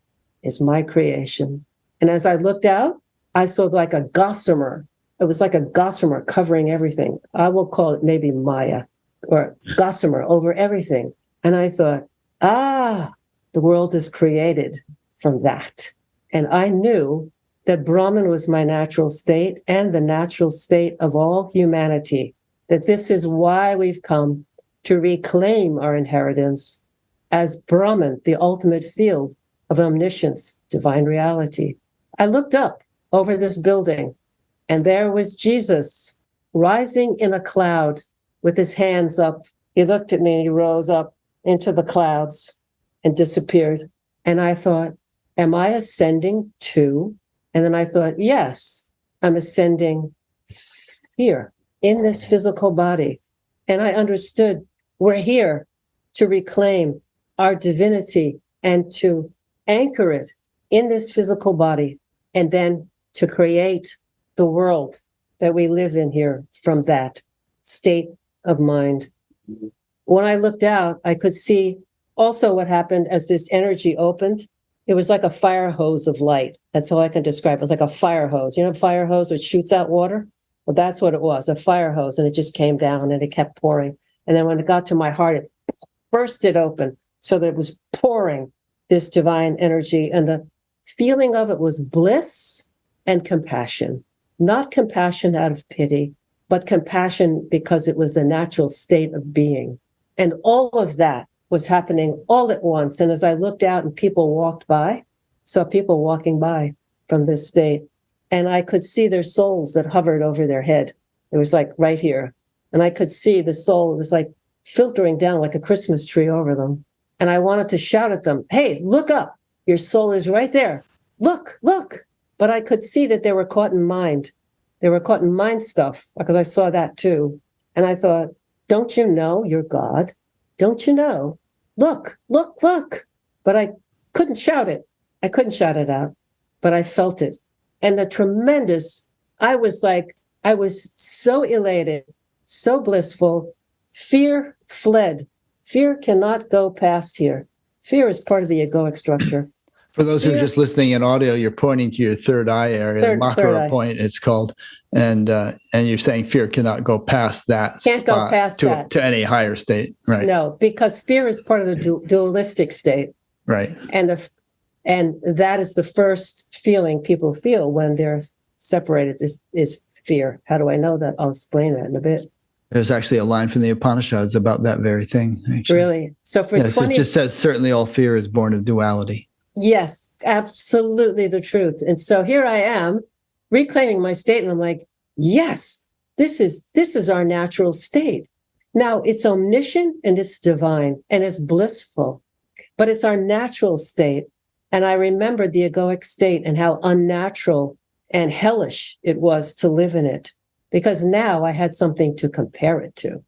is my creation. And as I looked out, I saw like a gossamer. It was like a gossamer covering everything. I will call it maybe Maya, or gossamer over everything. And I thought, the world is created from that. And I knew that Brahman was my natural state and the natural state of all humanity, that this is why we've come to reclaim our inheritance as Brahman, the ultimate field of omniscience, divine reality. I looked up over this building, and there was Jesus rising in a cloud with his hands up. He looked at me and he rose up into the clouds and disappeared. And I thought, am I ascending too? And then I thought, yes, I'm ascending here in this physical body. And I understood we're here to reclaim our divinity and to anchor it in this physical body, and then to create the world that we live in here from that state of mind. When I looked out, I could see also what happened as this energy opened. It was like a fire hose of light. That's all I can describe. It was like a fire hose. You know, a fire hose which shoots out water? Well, that's what it was, a fire hose. And it just came down and it kept pouring. And then when it got to my heart, it burst it open so that it was pouring this divine energy. And the feeling of it was bliss and compassion. Not compassion out of pity, but compassion because it was a natural state of being. And all of that was happening all at once. And as I looked out and people walked by, saw people walking by from this state, and I could see their souls that hovered over their head. It was like right here. And I could see the soul, it was like filtering down like a Christmas tree over them. And I wanted to shout at them, hey, look up. Your soul is right there. Look, look. But I could see that they were caught in mind. They were caught in mind stuff because I saw that too. And I thought, don't you know you're God? Don't you know? Look, look, look. But I couldn't shout it. I couldn't shout it out, but I felt it. And the tremendous, I was so elated, so blissful. Fear fled. Fear cannot go past here. Fear is part of the egoic structure. For those who are just listening in audio, you're pointing to your third eye area, the Makara point, it's called, and you're saying fear cannot go past that. Can't go past that to any higher state, right? No, because fear is part of the dualistic state, right? And that is the first feeling people feel when they're separated. Is fear. How do I know that? I'll explain that in a bit. There's actually a line from the Upanishads about that very thing. Actually. Really? So for yes, 20... it just says, certainly all fear is born of duality. Yes, absolutely the truth. And so here I am reclaiming my state, and I'm like, yes, this is our natural state. Now it's omniscient and it's divine and it's blissful, but it's our natural state. And I remembered the egoic state and how unnatural and hellish it was to live in it, because now I had something to compare it to.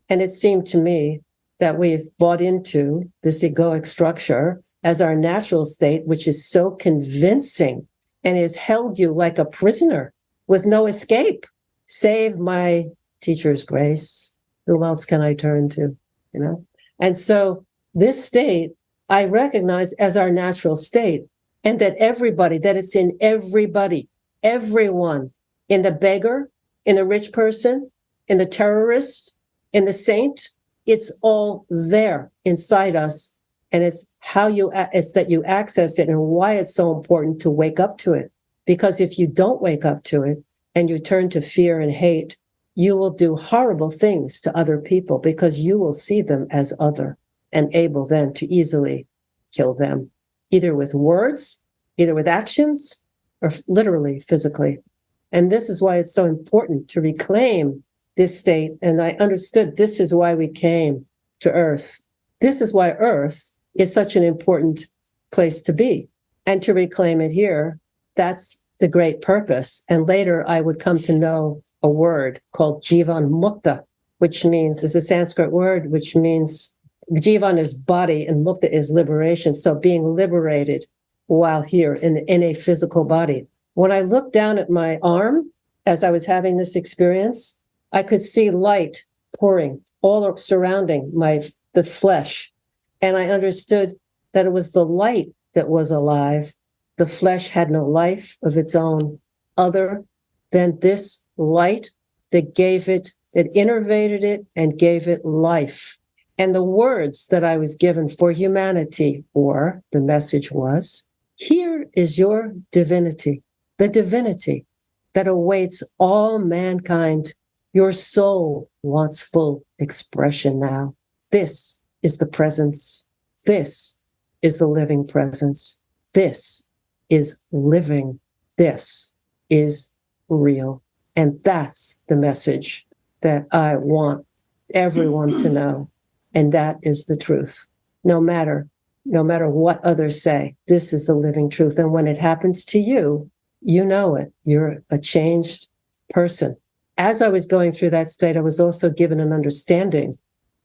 And it seemed to me that we've bought into this egoic structure as our natural state, which is so convincing and has held you like a prisoner with no escape. Save my teacher's grace. Who else can I turn to? You know? And so this state, I recognize as our natural state, and that it's in everybody, everyone, in the beggar, in the rich person, in the terrorist, in the saint, it's all there inside us. And it's that you access it, and why it's so important to wake up to it. Because if you don't wake up to it and you turn to fear and hate, you will do horrible things to other people, because you will see them as other and able then to easily kill them, either with words, either with actions, or literally physically. And this is why it's so important to reclaim this state. And I understood this is why we came to Earth. This is why Earth is such an important place to be. And to reclaim it here, that's the great purpose. And later I would come to know a word called Jivan Mukta, which means, it's a Sanskrit word, which means Jivan is body and Mukta is liberation. So being liberated while here in a physical body. When I looked down at my arm as I was having this experience, I could see light pouring all surrounding the flesh. And I understood that it was the light that was alive. The flesh had no life of its own other than this light that innervated it and gave it life. And the words that I was given for humanity, or the message was, here is your divinity, the divinity that awaits all mankind. Your soul wants full expression now. This is the presence. This is the living presence. This is living. This is real. And that's the message that I want everyone to know. And that is the truth. No matter what others say, this is the living truth. And when it happens to you, you know it. You're a changed person. As I was going through that state, I was also given an understanding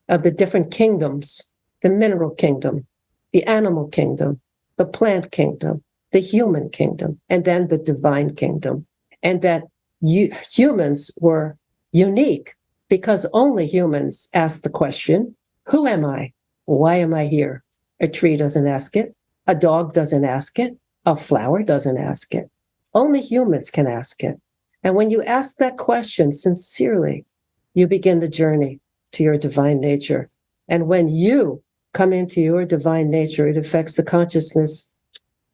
of the different kingdoms, the mineral kingdom, the animal kingdom, the plant kingdom, the human kingdom, and then the divine kingdom. And that humans were unique because only humans ask the question, who am I? Why am I here? A tree doesn't ask it. A dog doesn't ask it. A flower doesn't ask it. Only humans can ask it. And when you ask that question sincerely, you begin the journey to your divine nature. And when you come into your divine nature, it affects the consciousness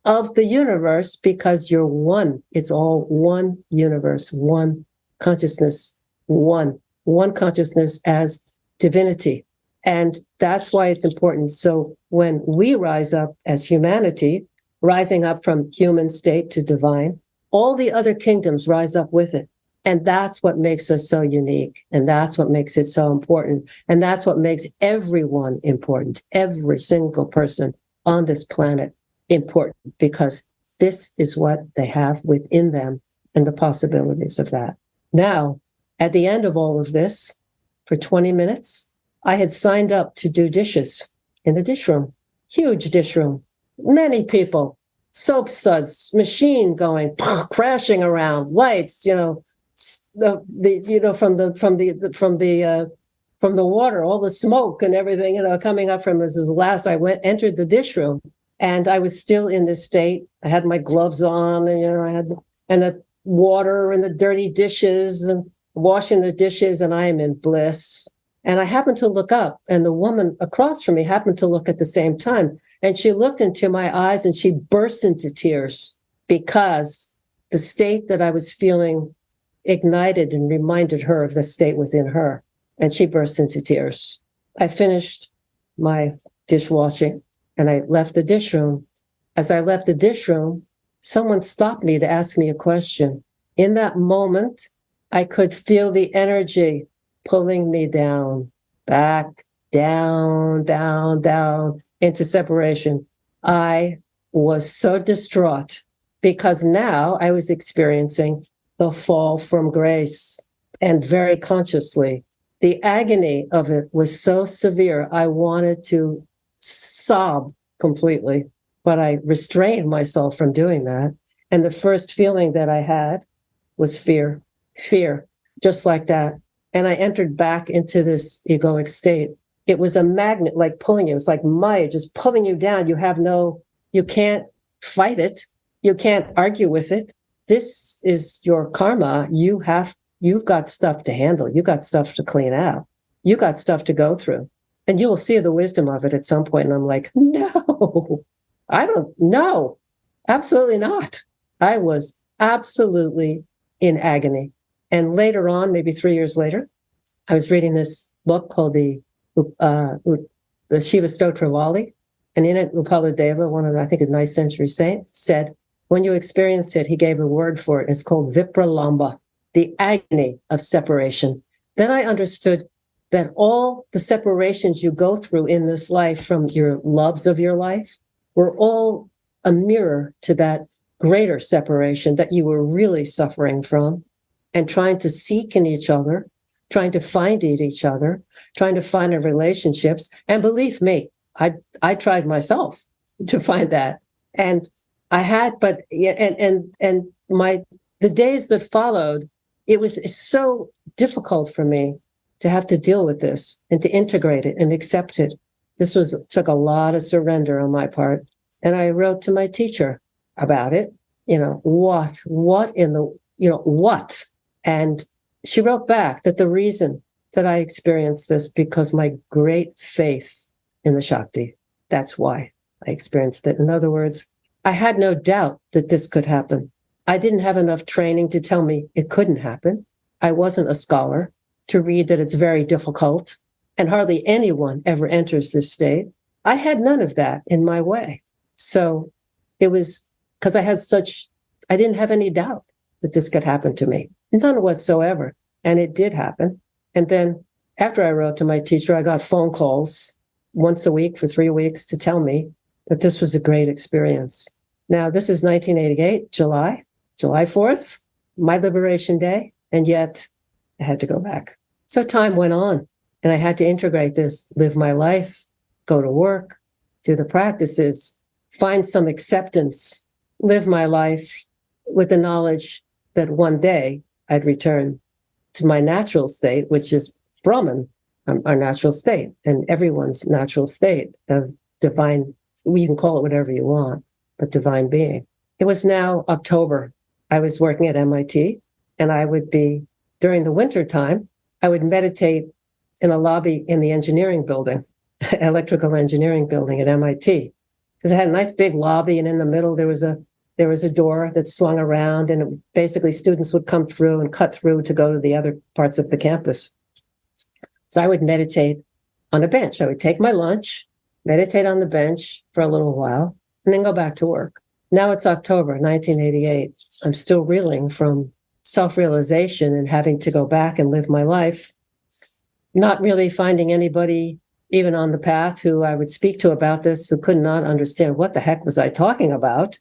of the universe, because you're one. It's all one universe, one consciousness, one consciousness as divinity. And that's why it's important. So when we rise up as humanity, rising up from human state to divine, all the other kingdoms rise up with it. And that's what makes us so unique. And that's what makes it so important. And that's what makes everyone important, every single person on this planet important, because this is what they have within them and the possibilities of that. Now, at the end of all of this, for 20 minutes, I had signed up to do dishes in the dish room, huge dish room, many people, soap suds, machine going, crashing around, lights, from the water, all the smoke and everything, coming up from as last I entered the dish room, and I was still in this state. I had my gloves on, and the water and the dirty dishes and washing the dishes, and I am in bliss. And I happened to look up, and the woman across from me happened to look at the same time. And she looked into my eyes and she burst into tears, because the state that I was feeling ignited and reminded her of the state within her. And she burst into tears. I finished my dishwashing and I left the dish room. As I left the dish room, someone stopped me to ask me a question. In that moment, I could feel the energy pulling me down, back, down, down, down into separation. I was so distraught because now I was experiencing the fall from grace, and very consciously. The agony of it was so severe, I wanted to sob completely, but I restrained myself from doing that. And the first feeling that I had was fear, just like that. And I entered back into this egoic state. It was a magnet, like pulling you. It was like Maya just pulling you down. You can't fight it. You can't argue with it. This is your karma. You've got stuff to handle. You got stuff to clean out. You got stuff to go through. And you will see the wisdom of it at some point. And I'm like, no, I don't know. Absolutely not. I was absolutely in agony. And later on, maybe 3 years later, I was reading this book called the Shiva Stotra Vali. And in it, Upaladeva, one of the, I think, a 9th century saint, said, when you experience it, he gave a word for it. It's called Vipralamba, the agony of separation. Then I understood that all the separations you go through in this life from your loves of your life were all a mirror to that greater separation that you were really suffering from and trying to seek in each other, trying to find in each other, trying to find in relationships. And believe me, I tried myself to find that. And I had, but, and the days that followed, it was so difficult for me to have to deal with this and to integrate it and accept it. Took a lot of surrender on my part. And I wrote to my teacher about it, what? And she wrote back that the reason that I experienced this because my great faith in the Shakti. That's why I experienced it. In other words, I had no doubt that this could happen. I didn't have enough training to tell me it couldn't happen. I wasn't a scholar to read that it's very difficult and hardly anyone ever enters this state. I had none of that in my way. So it was because I didn't have any doubt that this could happen to me. None whatsoever. And it did happen. And then after I wrote to my teacher, I got phone calls once a week for 3 weeks to tell me that this was a great experience. Now, this is 1988, July 4th, my liberation day, and yet I had to go back. So time went on, and I had to integrate this, live my life, go to work, do the practices, find some acceptance, live my life with the knowledge that one day I'd return to my natural state, which is Brahman, our natural state, and everyone's natural state of divine. You can call it whatever you want, but divine being. It was now October. I was working at MIT, and I would be, during the winter time, I would meditate in a lobby in the engineering building, electrical engineering building at MIT, because it had a nice big lobby, and in the middle there was a door that swung around, and basically students would come through and cut through to go to the other parts of the campus. So I would meditate on a bench. I would take my lunch, meditate on the bench for a little while, and then go back to work. Now it's October 1988. I'm still reeling from self-realization and having to go back and live my life, not really finding anybody, even on the path, who I would speak to about this, who could not understand what the heck was I talking about.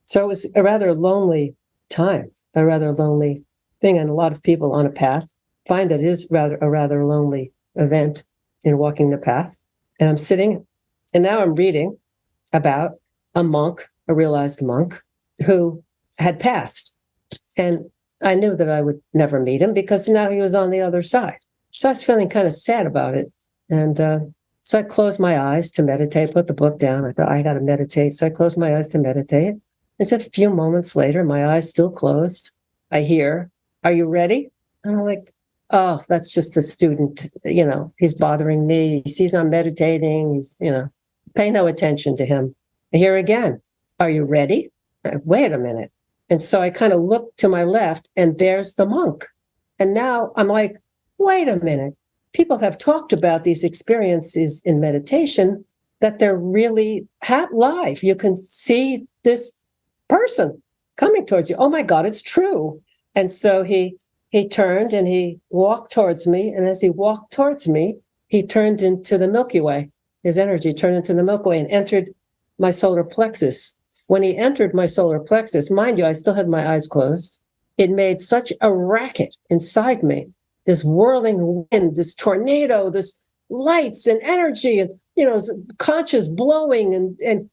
So it was a rather lonely time, a rather lonely thing. And a lot of people on a path find that it is a rather lonely event in walking the path. And I'm sitting, and now I'm reading about a monk, a realized monk, who had passed. And I knew that I would never meet him because now he was on the other side. So I was feeling kind of sad about it. And so I closed my eyes to meditate, put the book down. I thought, I got to meditate. So I closed my eyes to meditate. And so a few moments later, my eyes still closed. I hear, "Are you ready?" And I'm like, oh, that's just a student. He's bothering me. He sees I'm meditating. He's, pay no attention to him. I hear again, "Are you ready?" Wait a minute. And so I kind of look to my left, and there's the monk. And now I'm like, wait a minute. People have talked about these experiences in meditation, that they're really live. You can see this person coming towards you. Oh my God, it's true. And so he turned and he walked towards me. And as he walked towards me, he turned into the Milky Way. His energy turned into the Milky Way and entered my solar plexus. When he entered my solar plexus, mind you, I still had my eyes closed. It made such a racket inside me. This whirling wind, this tornado, this lights and energy, and conscious blowing, and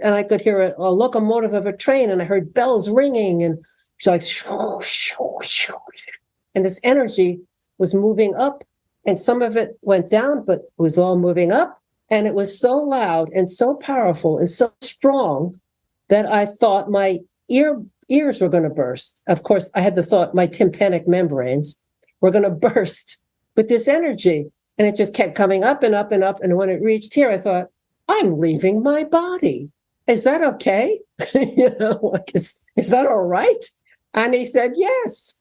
I could hear a locomotive of a train, and I heard bells ringing, and it's like shoo, shoo, shoo. And this energy was moving up, and some of it went down, but it was all moving up, and it was so loud and so powerful and so strong that I thought my ears were going to burst. Of course, I had the thought my tympanic membranes were going to burst with this energy. And it just kept coming up and up and up. And when it reached here, I thought, I'm leaving my body. Is that okay? Is that all right? And he said, yes.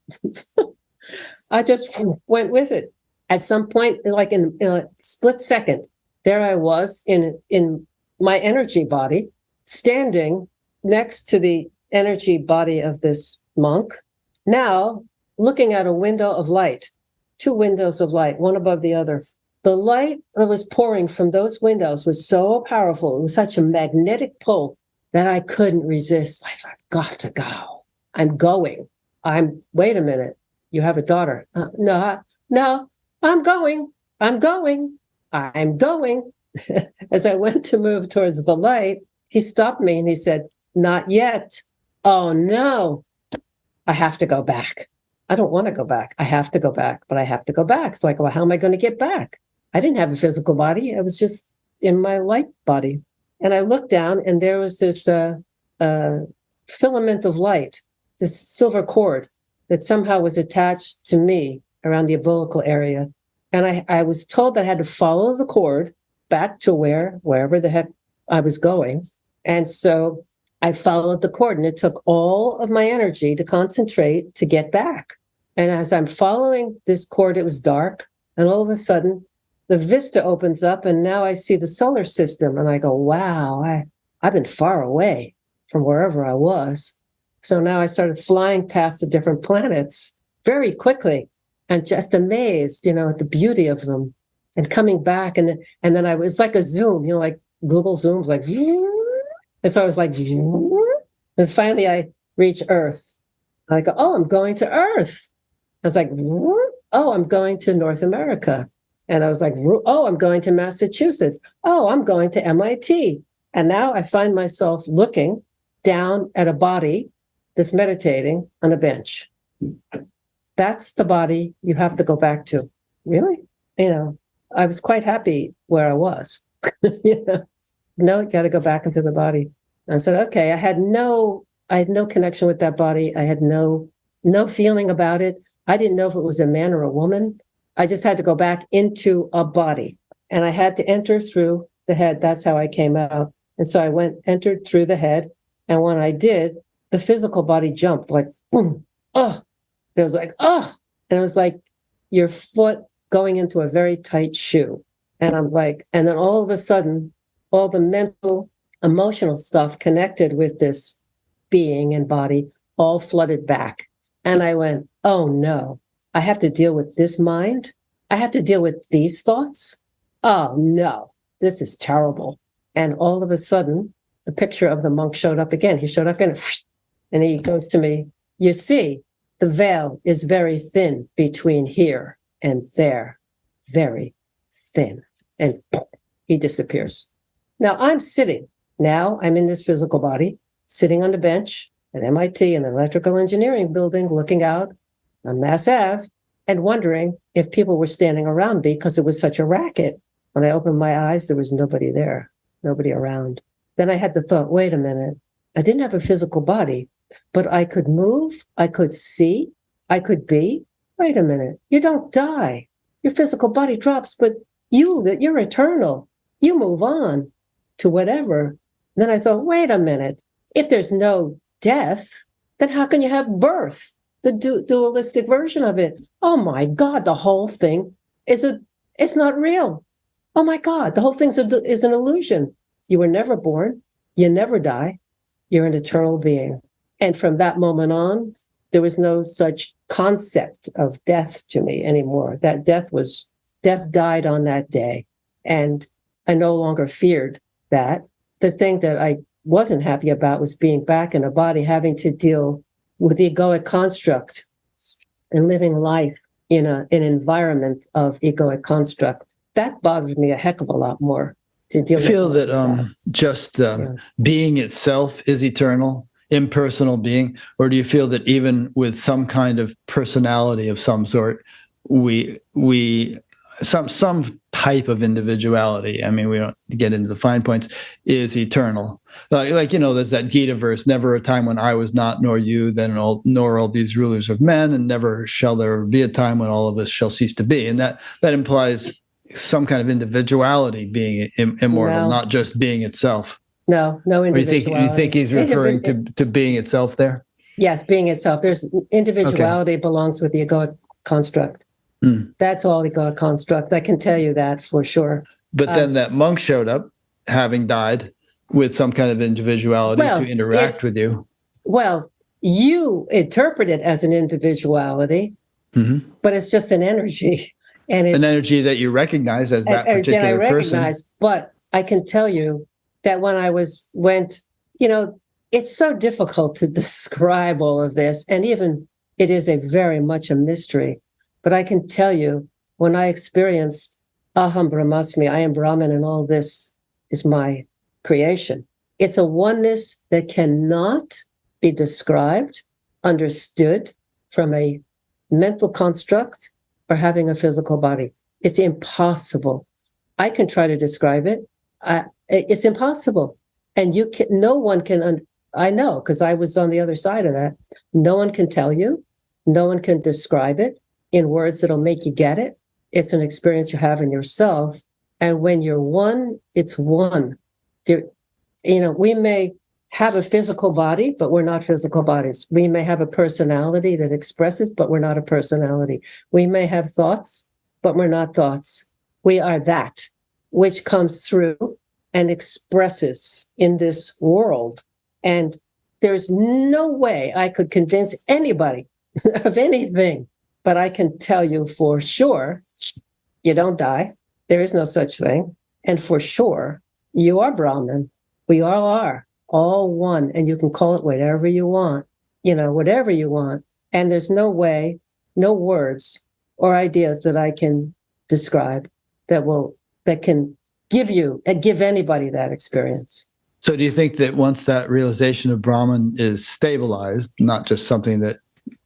I just went with it. At some point, like in a split second, there I was in my energy body, standing next to the energy body of this monk, now looking at a window of light, 2 windows of light, one above the other. The light that was pouring from those windows was so powerful. It was such a magnetic pull that I couldn't resist. I've got to go. I'm going. Wait a minute. You have a daughter. No, I'm going. As I went to move towards the light, he stopped me and he said, not yet. Oh no, I have to go back. I don't want to go back. I have to go back, but I have to go back. So I go, well, how am I going to get back? I didn't have a physical body. I was just in my light body. And I looked down and there was this filament of light, this silver cord that somehow was attached to me around the umbilical area. And I was told that I had to follow the cord back to wherever the heck I was going. And so I followed the cord, and it took all of my energy to concentrate to get back. And as I'm following this cord, it was dark. And all of a sudden, the vista opens up, and now I see the solar system. And I go, wow, I've been far away from wherever I was. So now I started flying past the different planets very quickly and just amazed, at the beauty of them, and coming back. And then I was like a zoom, like Google Zooms, like, and so I was like, and finally I reach Earth. I go, oh, I'm going to Earth. I was like, oh, I'm going to North America. And I was like, oh, I'm going to Massachusetts. Oh, I'm going to MIT. And now I find myself looking down at a body that's meditating on a bench. That's the body you have to go back to. Really? I was quite happy where I was. No, you got to go back into the body. And I said, okay, I had no connection with that body. I had no feeling about it. I didn't know if it was a man or a woman. I just had to go back into a body, and I had to enter through the head. That's how I came out. And so I entered through the head. And when I did, the physical body jumped like, boom, oh, it was like, oh, and it was like your foot going into a very tight shoe. And I'm like, and then all of a sudden, all the mental, emotional stuff connected with this being and body all flooded back. And I went, oh no, I have to deal with this mind. I have to deal with these thoughts. Oh no, this is terrible. And all of a sudden, the picture of the monk showed up again. He showed up again, and he goes to me, you see, the veil is very thin between here and there, very thin. And he disappears. Now I'm sitting. Now I'm in this physical body, sitting on the bench at MIT in the electrical engineering building, looking out on Mass Ave and wondering if people were standing around me because it was such a racket. When I opened my eyes, there was nobody there, nobody around. Then I had the thought, wait a minute, I didn't have a physical body, but I could move, I could see, I could be. Wait a minute, you don't die. Your physical body drops, but you're eternal. You move on to whatever. Then I thought, wait a minute, if there's no death, then how can you have birth? the dualistic version of it. Oh my God, the whole thing it's not real. Oh my God, the whole thing is an illusion. You were never born. You never die. You're an eternal being. And from that moment on, there was no such concept of death to me anymore. That death died on that day. And I no longer feared that. The thing that I wasn't happy about was being back in a body, having to deal with the egoic construct and living life in an environment of egoic construct. That bothered me a heck of a lot more to deal with. I feel that being itself is eternal, impersonal being, or do you feel that even with some kind of personality of some sort, some type of individuality, I mean, we don't get into the fine points, is eternal? Like there's that Gita verse, never a time when I was not, nor you, then nor all these rulers of men, and never shall there be a time when all of us shall cease to be. And that implies some kind of individuality being immortal, not just being itself. No individuality. You think he's referring to being itself there? Yes, being itself. There's individuality belongs with the egoic construct. That's all egoic construct. I can tell you that for sure. But then that monk showed up, having died, with some kind of individuality to interact with you. Well, you interpret it as an individuality, but it's just an energy. And it's an energy that you recognize as that particular person. But I can tell you that when I went, it's so difficult to describe all of this. And even it is very much a mystery. But I can tell you, when I experienced Aham Brahmasmi, I am Brahman, and all this is my creation. It's a oneness that cannot be described, understood from a mental construct or having a physical body. It's impossible. I can try to describe it. It's impossible. And no one can, I know, because I was on the other side of that. No one can tell you. No one can describe it in words that'll make you get it. It's an experience you have in yourself. And when you're one, it's one. We may have a physical body, but we're not physical bodies. We may have a personality that expresses, but we're not a personality. We may have thoughts, but we're not thoughts. We are that which comes through and expresses in this world. And there's no way I could convince anybody of anything, but I can tell you for sure, you don't die. There is no such thing. And for sure, you are Brahman. We all are, all one. And you can call it whatever you want, whatever you want. And there's no way, no words or ideas that I can describe that can give anybody that experience. So do you think that once that realization of Brahman is stabilized, not just something that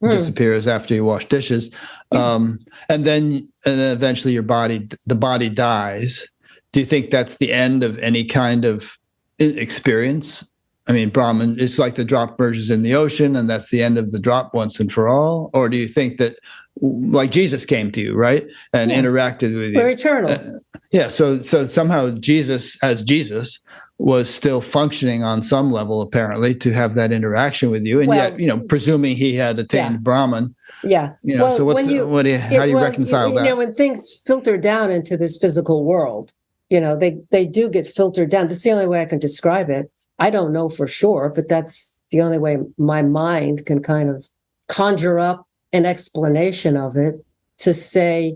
disappears after you wash dishes, and then eventually the body dies, do you think that's the end of any kind of experience? I mean, Brahman, it's like the drop merges in the ocean and that's the end of the drop once and for all? Or do you think that, like Jesus came to you, right? And interacted with you. We're eternal. So somehow Jesus, as Jesus, was still functioning on some level, apparently, to have that interaction with you. And yet, presuming he had attained Brahman. Yeah. So how do you reconcile that? When things filter down into this physical world, they do get filtered down. That's the only way I can describe it. I don't know for sure, but that's the only way my mind can kind of conjure up an explanation of it to say,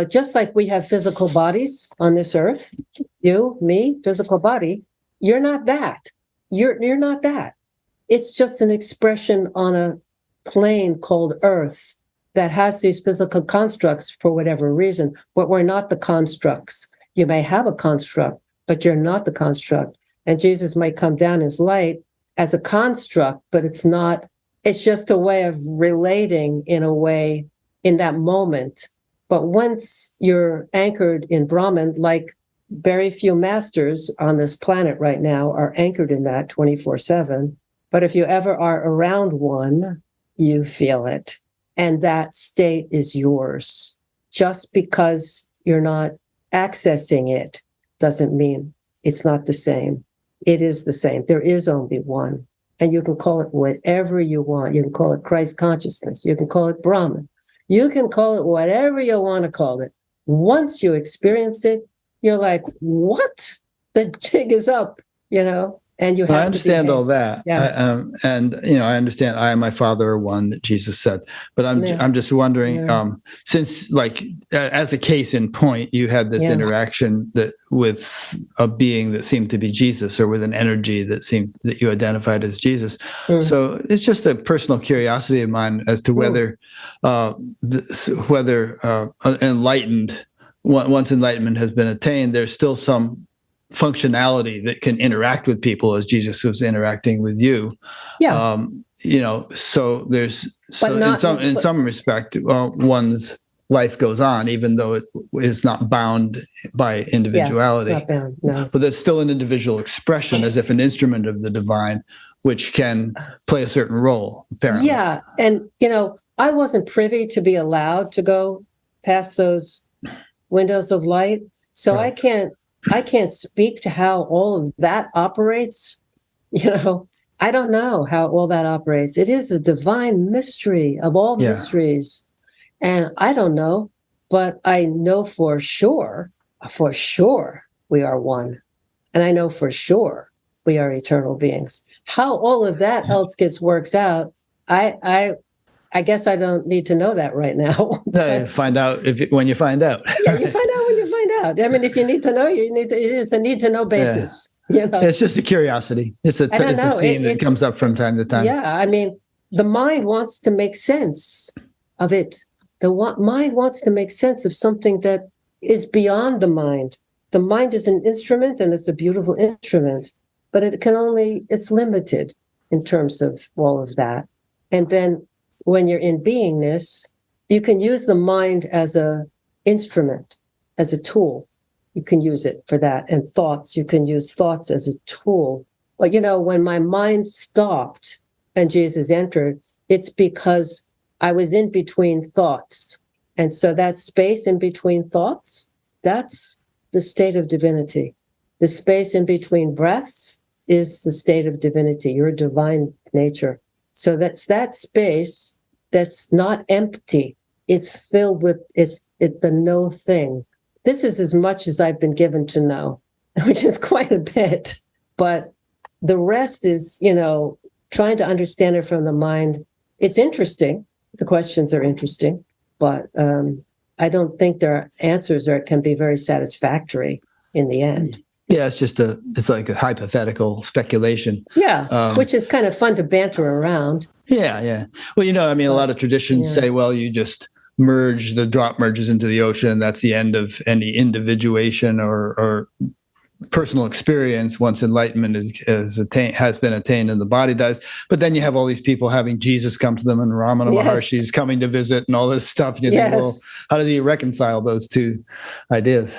just like we have physical bodies on this earth, you, me, physical body, you're not that. You're not that. It's just an expression on a plane called Earth that has these physical constructs for whatever reason, but we're not the constructs. You may have a construct, but you're not the construct. And Jesus might come down as light as a construct, but it's not. It's just a way of relating in a way in that moment. But once you're anchored in Brahman, like very few masters on this planet right now are anchored in that 24/7. But if you ever are around one, you feel it. And that state is yours. Just because you're not accessing it doesn't mean it's not the same. It is the same. There is only one. And you can call it whatever you want. You can call it Christ consciousness. You can call it Brahman. You can call it whatever you want to call it. Once you experience it, you're like, what? The jig is up, and you have I understand all that. Yeah. And I understand I and my Father are one, that Jesus said. But I'm just wondering, since, like, as a case in point, you had this interaction with a being that seemed to be Jesus, or with an energy that you identified as Jesus. So it's just a personal curiosity of mine as to whether enlightened, once enlightenment has been attained, there's still some functionality that can interact with people as Jesus was interacting with you. Yeah. So there's in some respect, one's life goes on, even though it is not bound by individuality. Yeah, it's not bound, no. But there's still an individual expression, as if an instrument of the divine, which can play a certain role, apparently. Yeah. And, I wasn't privy to be allowed to go past those windows of light. So right. I can't speak to how all of that operates. I don't know how all that operates. It is a divine mystery of all mysteries. And I don't know, but I know for sure, we are one. And I know for sure we are eternal beings. How all of that else works out, I guess I don't need to know that right now. Find out when you find out. Yeah, you find out when you find out. I mean, if you need to know, it is a need to know basis. It's just a curiosity. It's a theme that comes up from time to time. Yeah, I mean, the mind wants to make sense of it. The mind wants to make sense of something that is beyond the mind. The mind is an instrument, and it's a beautiful instrument, but it's limited in terms of all of that. And then when you're in beingness, you can use the mind as an instrument, as a tool. You can use it for that. And thoughts, you can use thoughts as a tool. But, when my mind stopped and Jesus entered, it's because I was in between thoughts. And so that space in between thoughts, that's the state of divinity. The space in between breaths is the state of divinity, your divine nature. So that's that space that's not empty. It's filled with the no thing. This is as much as I've been given to know, which is quite a bit. But the rest is, trying to understand it from the mind. It's interesting. The questions are interesting, but I don't think their answers can be very satisfactory in the end. Yeah, it's like a hypothetical speculation. Yeah, which is kind of fun to banter around. Yeah. Well, a lot of traditions say, well, you just the drop merges into the ocean, and that's the end of any individuation or personal experience once enlightenment has been attained and the body dies. But then you have all these people having Jesus come to them, and Ramana Maharshi's coming to visit, and all this stuff. And you think, well, how do you reconcile those two ideas?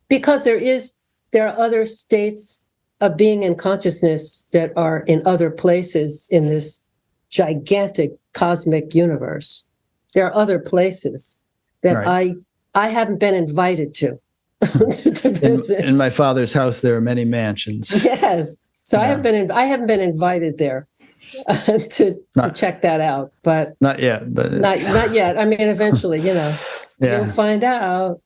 Because there are other states of being in consciousness that are in other places in this gigantic cosmic universe. There are other places that I haven't been invited to visit. In my Father's house, there are many mansions. Yes. So I haven't been invited there to check that out, but not yet. But not yet. I mean, eventually, you'll find out.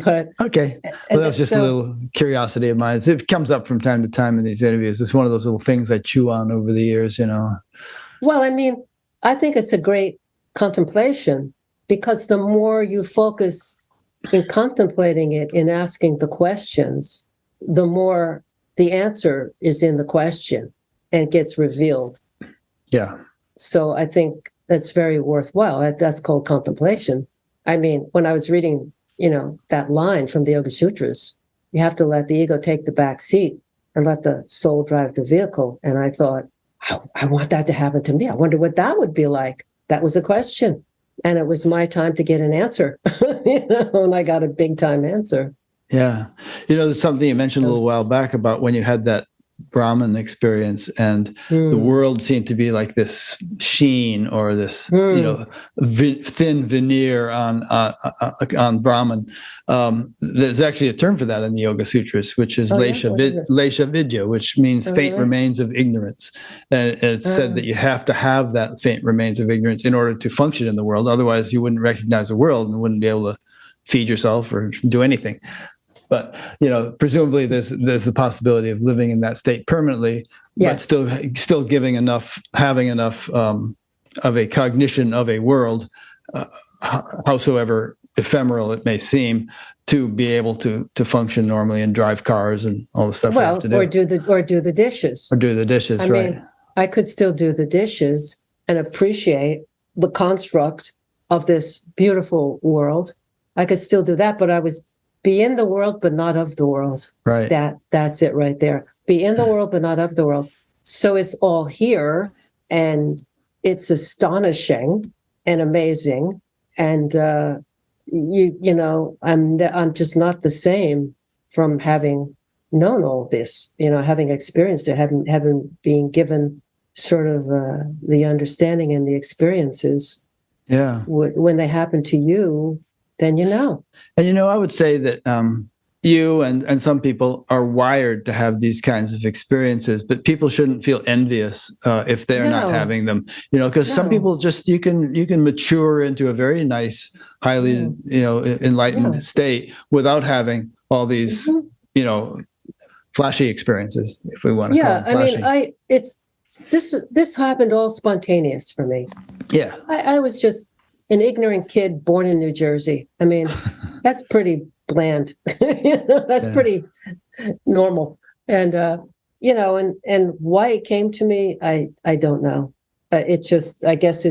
But okay, well, that's just a little curiosity of mine. It comes up from time to time in these interviews. It's one of those little things I chew on over the years, Well, I mean, I think it's a great contemplation, because the more you focus in contemplating it, in asking the questions, the more the answer is in the question and gets revealed. Yeah. So I think that's very worthwhile. That's called contemplation. I mean, when I was reading that line from the Yoga Sutras, you have to let the ego take the back seat and let the soul drive the vehicle. And I thought, I want that to happen to me. I wonder what that would be like. That was a question. And it was my time to get an answer, and I got a big time answer. Yeah. There's something you mentioned a little while back about when you had that Brahman experience, and the world seemed to be like this sheen or this thin veneer on Brahman. There's actually a term for that in the Yoga Sutras, which is Lesha Vidya, which means faint remains of ignorance. And it's said that you have to have that faint remains of ignorance in order to function in the world. Otherwise, you wouldn't recognize the world and wouldn't be able to feed yourself or do anything. But presumably there's the possibility of living in that state permanently, but still having enough of a cognition of a world, howsoever ephemeral it may seem, to be able to function normally and drive cars and all the stuff we have to do. Or do the dishes. Or do the dishes, I mean, I could still do the dishes and appreciate the construct of this beautiful world. I could still do that, but I was be in the world, but not of the world. Right. That's it right there. Be in the world, but not of the world. So it's all here, and it's astonishing and amazing. And I'm just not the same from having known all this. Having experienced it, having been given sort of the understanding and the experiences. Yeah. When they happen to you, then And I would say that you and some people are wired to have these kinds of experiences, but people shouldn't feel envious if they're not having them. Because some people just you can mature into a very nice, highly enlightened state without having all these flashy experiences, if we want to call them flashy. I mean, this happened all spontaneous for me. Yeah, I was just an ignorant kid born in New Jersey. I mean, that's pretty bland. That's pretty normal. And, and why it came to me, I don't know. It's just, I guess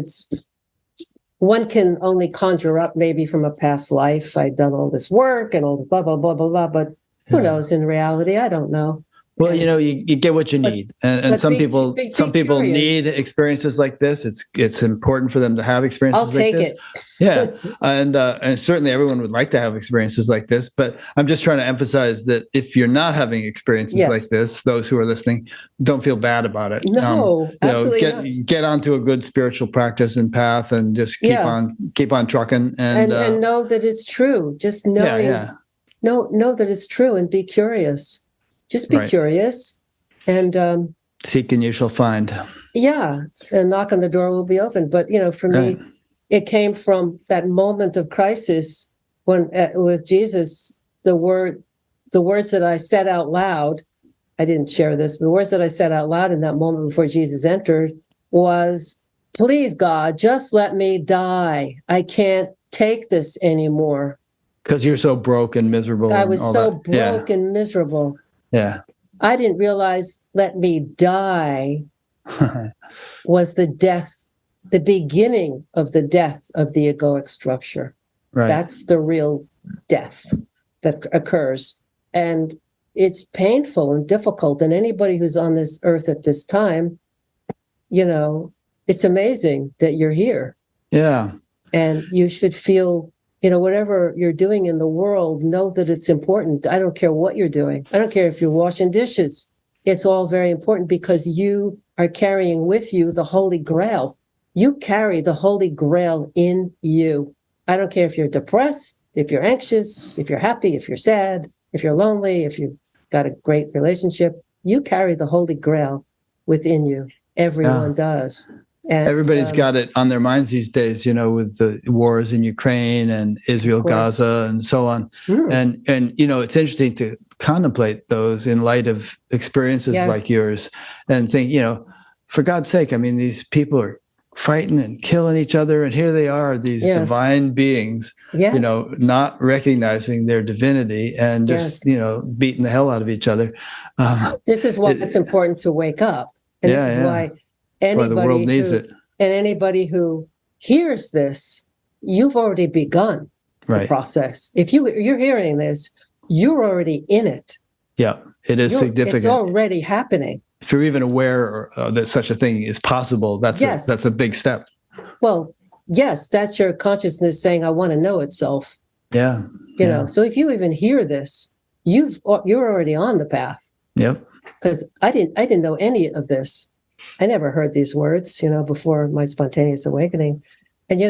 one can only conjure up maybe from a past life. I'd done all this work and all this blah, blah, blah, blah, blah. But who knows in reality? I don't know. Well, you get what you need, and some people need experiences like this. It's important for them to have experiences like this. I'll take it. Yeah, and certainly everyone would like to have experiences like this. But I'm just trying to emphasize that if you're not having experiences like this, those who are listening, don't feel bad about it. No, absolutely not. Get onto a good spiritual practice and path, and just keep on trucking, and know that it's true. Just knowing, know that it's true, and be curious. Just be curious, and seek and you shall find. Yeah, and knock on the door will be open. But for me, it came from that moment of crisis when, with Jesus, the words that I said out loud. I didn't share this, but the words that I said out loud in that moment before Jesus entered was, "Please, God, just let me die. I can't take this anymore." Because you're so broke and miserable. I was so broke and miserable. Yeah. I didn't realize "let me die" was the death, the beginning of the death of the egoic structure. Right. That's the real death that occurs. And it's painful and difficult. And anybody who's on this earth at this time, it's amazing that you're here. Yeah. And you should feel, whatever you're doing in the world, know that it's important. I don't care what you're doing. I don't care if you're washing dishes. It's all very important because you are carrying with you the Holy Grail. You carry the Holy Grail in you. I don't care if you're depressed, if you're anxious, if you're happy, if you're sad, if you're lonely, if you've got a great relationship. You carry the Holy Grail within you. Everyone does. And, everybody's got it on their minds these days, with the wars in Ukraine and Israel, Gaza, and so on. And it's interesting to contemplate those in light of experiences like yours and think, for God's sake, I mean, these people are fighting and killing each other, and here they are, these divine beings, not recognizing their divinity and just, beating the hell out of each other. This is why it's important to wake up. And this is why anybody the world needs it. And anybody who hears this, you've already begun the process. If you're hearing this, you're already in it. Yeah, it is significant. It's already happening. If you're even aware that such a thing is possible, that's a big step. Well, yes, that's your consciousness saying, "I want to know itself." Yeah. So if you even hear this, you're already on the path. Yep. because I didn't know any of this. I never heard these words, before my spontaneous awakening. And,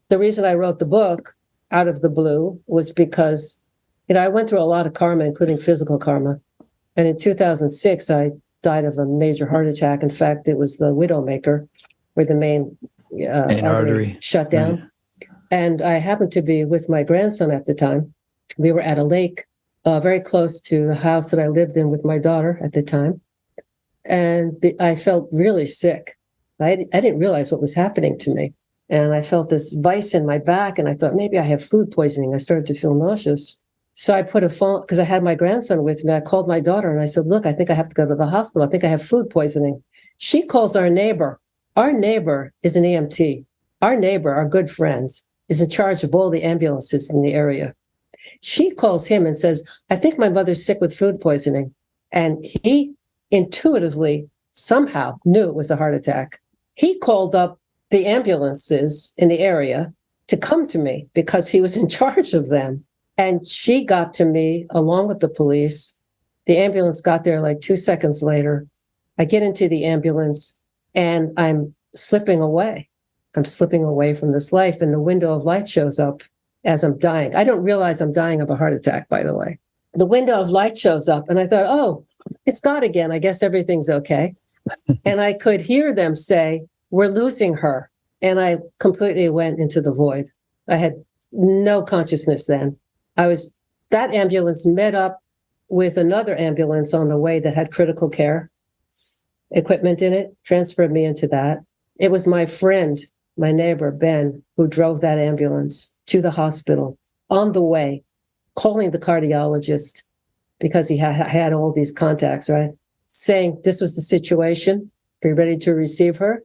the reason I wrote the book out of the blue was because, I went through a lot of karma, including physical karma. And in 2006, I died of a major heart attack. In fact, it was the Widowmaker, where the main artery shut down. Right. And I happened to be with my grandson at the time. We were at a lake very close to the house that I lived in with my daughter at the time. And I felt really sick. I didn't realize what was happening to me. And I felt this vice in my back, and I thought maybe I have food poisoning. I started to feel nauseous. So I put a phone, because I had my grandson with me. I called my daughter and I said, look, I think I have to go to the hospital. I think I have food poisoning. She calls our neighbor. Our neighbor is an EMT. Our neighbor, our good friends, is in charge of all the ambulances in the area. She calls him and says, I think my mother's sick with food poisoning. And he intuitively somehow knew it was a heart attack. He called up the ambulances in the area to come to me because he was in charge of them. And she got to me along with the police. The ambulance got there like 2 seconds later. I get into the ambulance and I'm slipping away. I'm slipping away from this life, and the window of light shows up as I'm dying. I don't realize I'm dying of a heart attack, by the way. The window of light shows up and I thought, oh, it's God again. I guess everything's okay. And I could hear them say, we're losing her. And I completely went into the void. I had no consciousness then. That ambulance met up with another ambulance on the way that had critical care equipment in it, transferred me into that. It was my friend, my neighbor, Ben, who drove that ambulance to the hospital on the way, calling the cardiologist because he had all these contacts, right? Saying this was the situation. Be ready to receive her.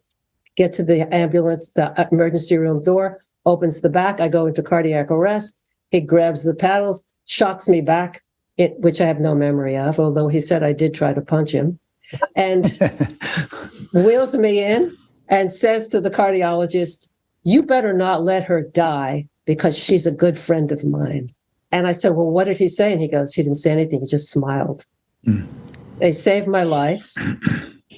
Get to the ambulance, the emergency room door, opens the back. I go into cardiac arrest. He grabs the paddles, shocks me back, which I have no memory of, although he said I did try to punch him, and wheels me in and says to the cardiologist, you better not let her die because she's a good friend of mine. And I said, well, what did he say? And he goes, he didn't say anything. He just smiled. Mm. They saved my life.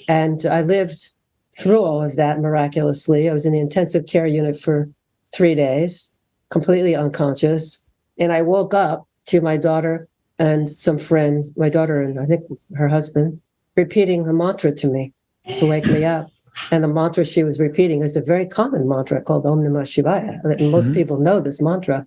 And I lived through all of that miraculously. I was in the intensive care unit for 3 days, completely unconscious. And I woke up to my daughter and some friends, my daughter and I think her husband, repeating a mantra to me to wake me up. And the mantra she was repeating is a very common mantra called Om Namah Shivaya. Most people know this mantra.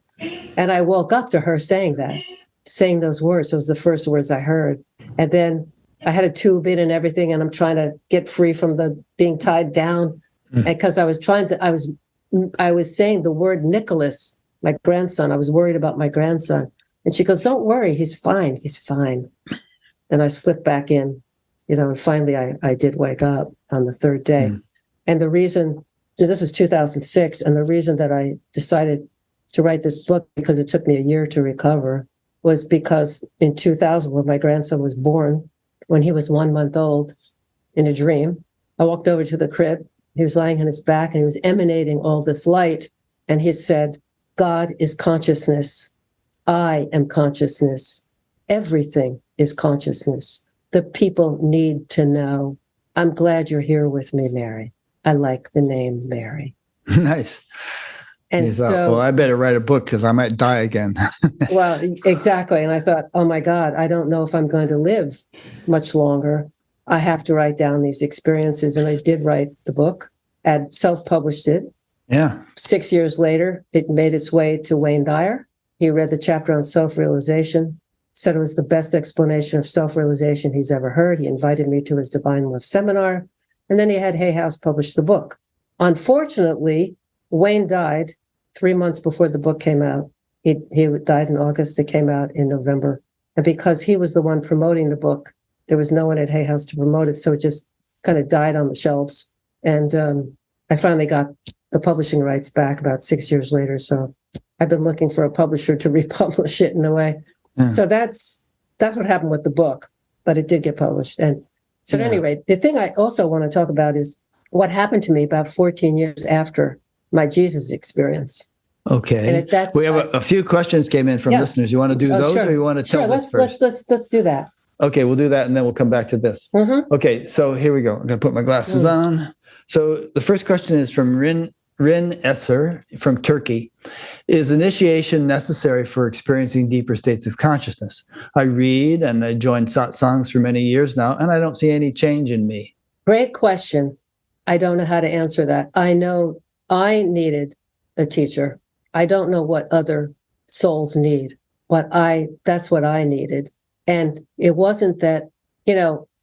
And I woke up to her saying that, saying those words. Those were the first words I heard. And then I had a tube in and everything, and I'm trying to get free from the being tied down. Because I was saying the word Nicholas, my grandson. I was worried about my grandson. And she goes, don't worry, he's fine. He's fine. And I slipped back in, and finally I did wake up on the third day. And the reason, this was 2006, and the reason that I decided to write this book, because it took me a year to recover, was because in 2000, when my grandson was born, when he was 1 month old, in a dream, I walked over to the crib. He was lying on his back and he was emanating all this light. And he said, God is consciousness. I am consciousness. Everything is consciousness. The people need to know. I'm glad you're here with me, Mary. I like the name Mary. Nice. And so, well, I better write a book because I might die again. Well, exactly. And I thought, oh my God, I don't know if I'm going to live much longer. I have to write down these experiences. And I did write the book and self-published it. Yeah. 6 years later, it made its way to Wayne Dyer. He read the chapter on self-realization, said it was the best explanation of self-realization he's ever heard. He invited me to his Divine Love seminar. And then he had Hay House publish the book. Unfortunately, Wayne died 3 months before the book came out. He died in August. It came out in November. And because he was the one promoting the book, there was no one at Hay House to promote it. So it just kind of died on the shelves. And I finally got the publishing rights back about 6 years later. So I've been looking for a publisher to republish it in a way. Yeah. So that's what happened with the book, but it did get published. And so at any rate, the thing I also want to talk about is what happened to me about 14 years after my Jesus experience. Okay. We have a few questions came in from listeners. You want to do those, sure. or you want to tell us first? Let's do that. Okay, we'll do that, and then we'll come back to this. Mm-hmm. Okay, so here we go. I'm going to put my glasses on. So the first question is from Rin Esser from Turkey. Is initiation necessary for experiencing deeper states of consciousness? I read and I joined satsangs for many years now, and I don't see any change in me. Great question. I don't know how to answer that. I know I needed a teacher. I don't know what other souls need, but that's what I needed. And it wasn't that,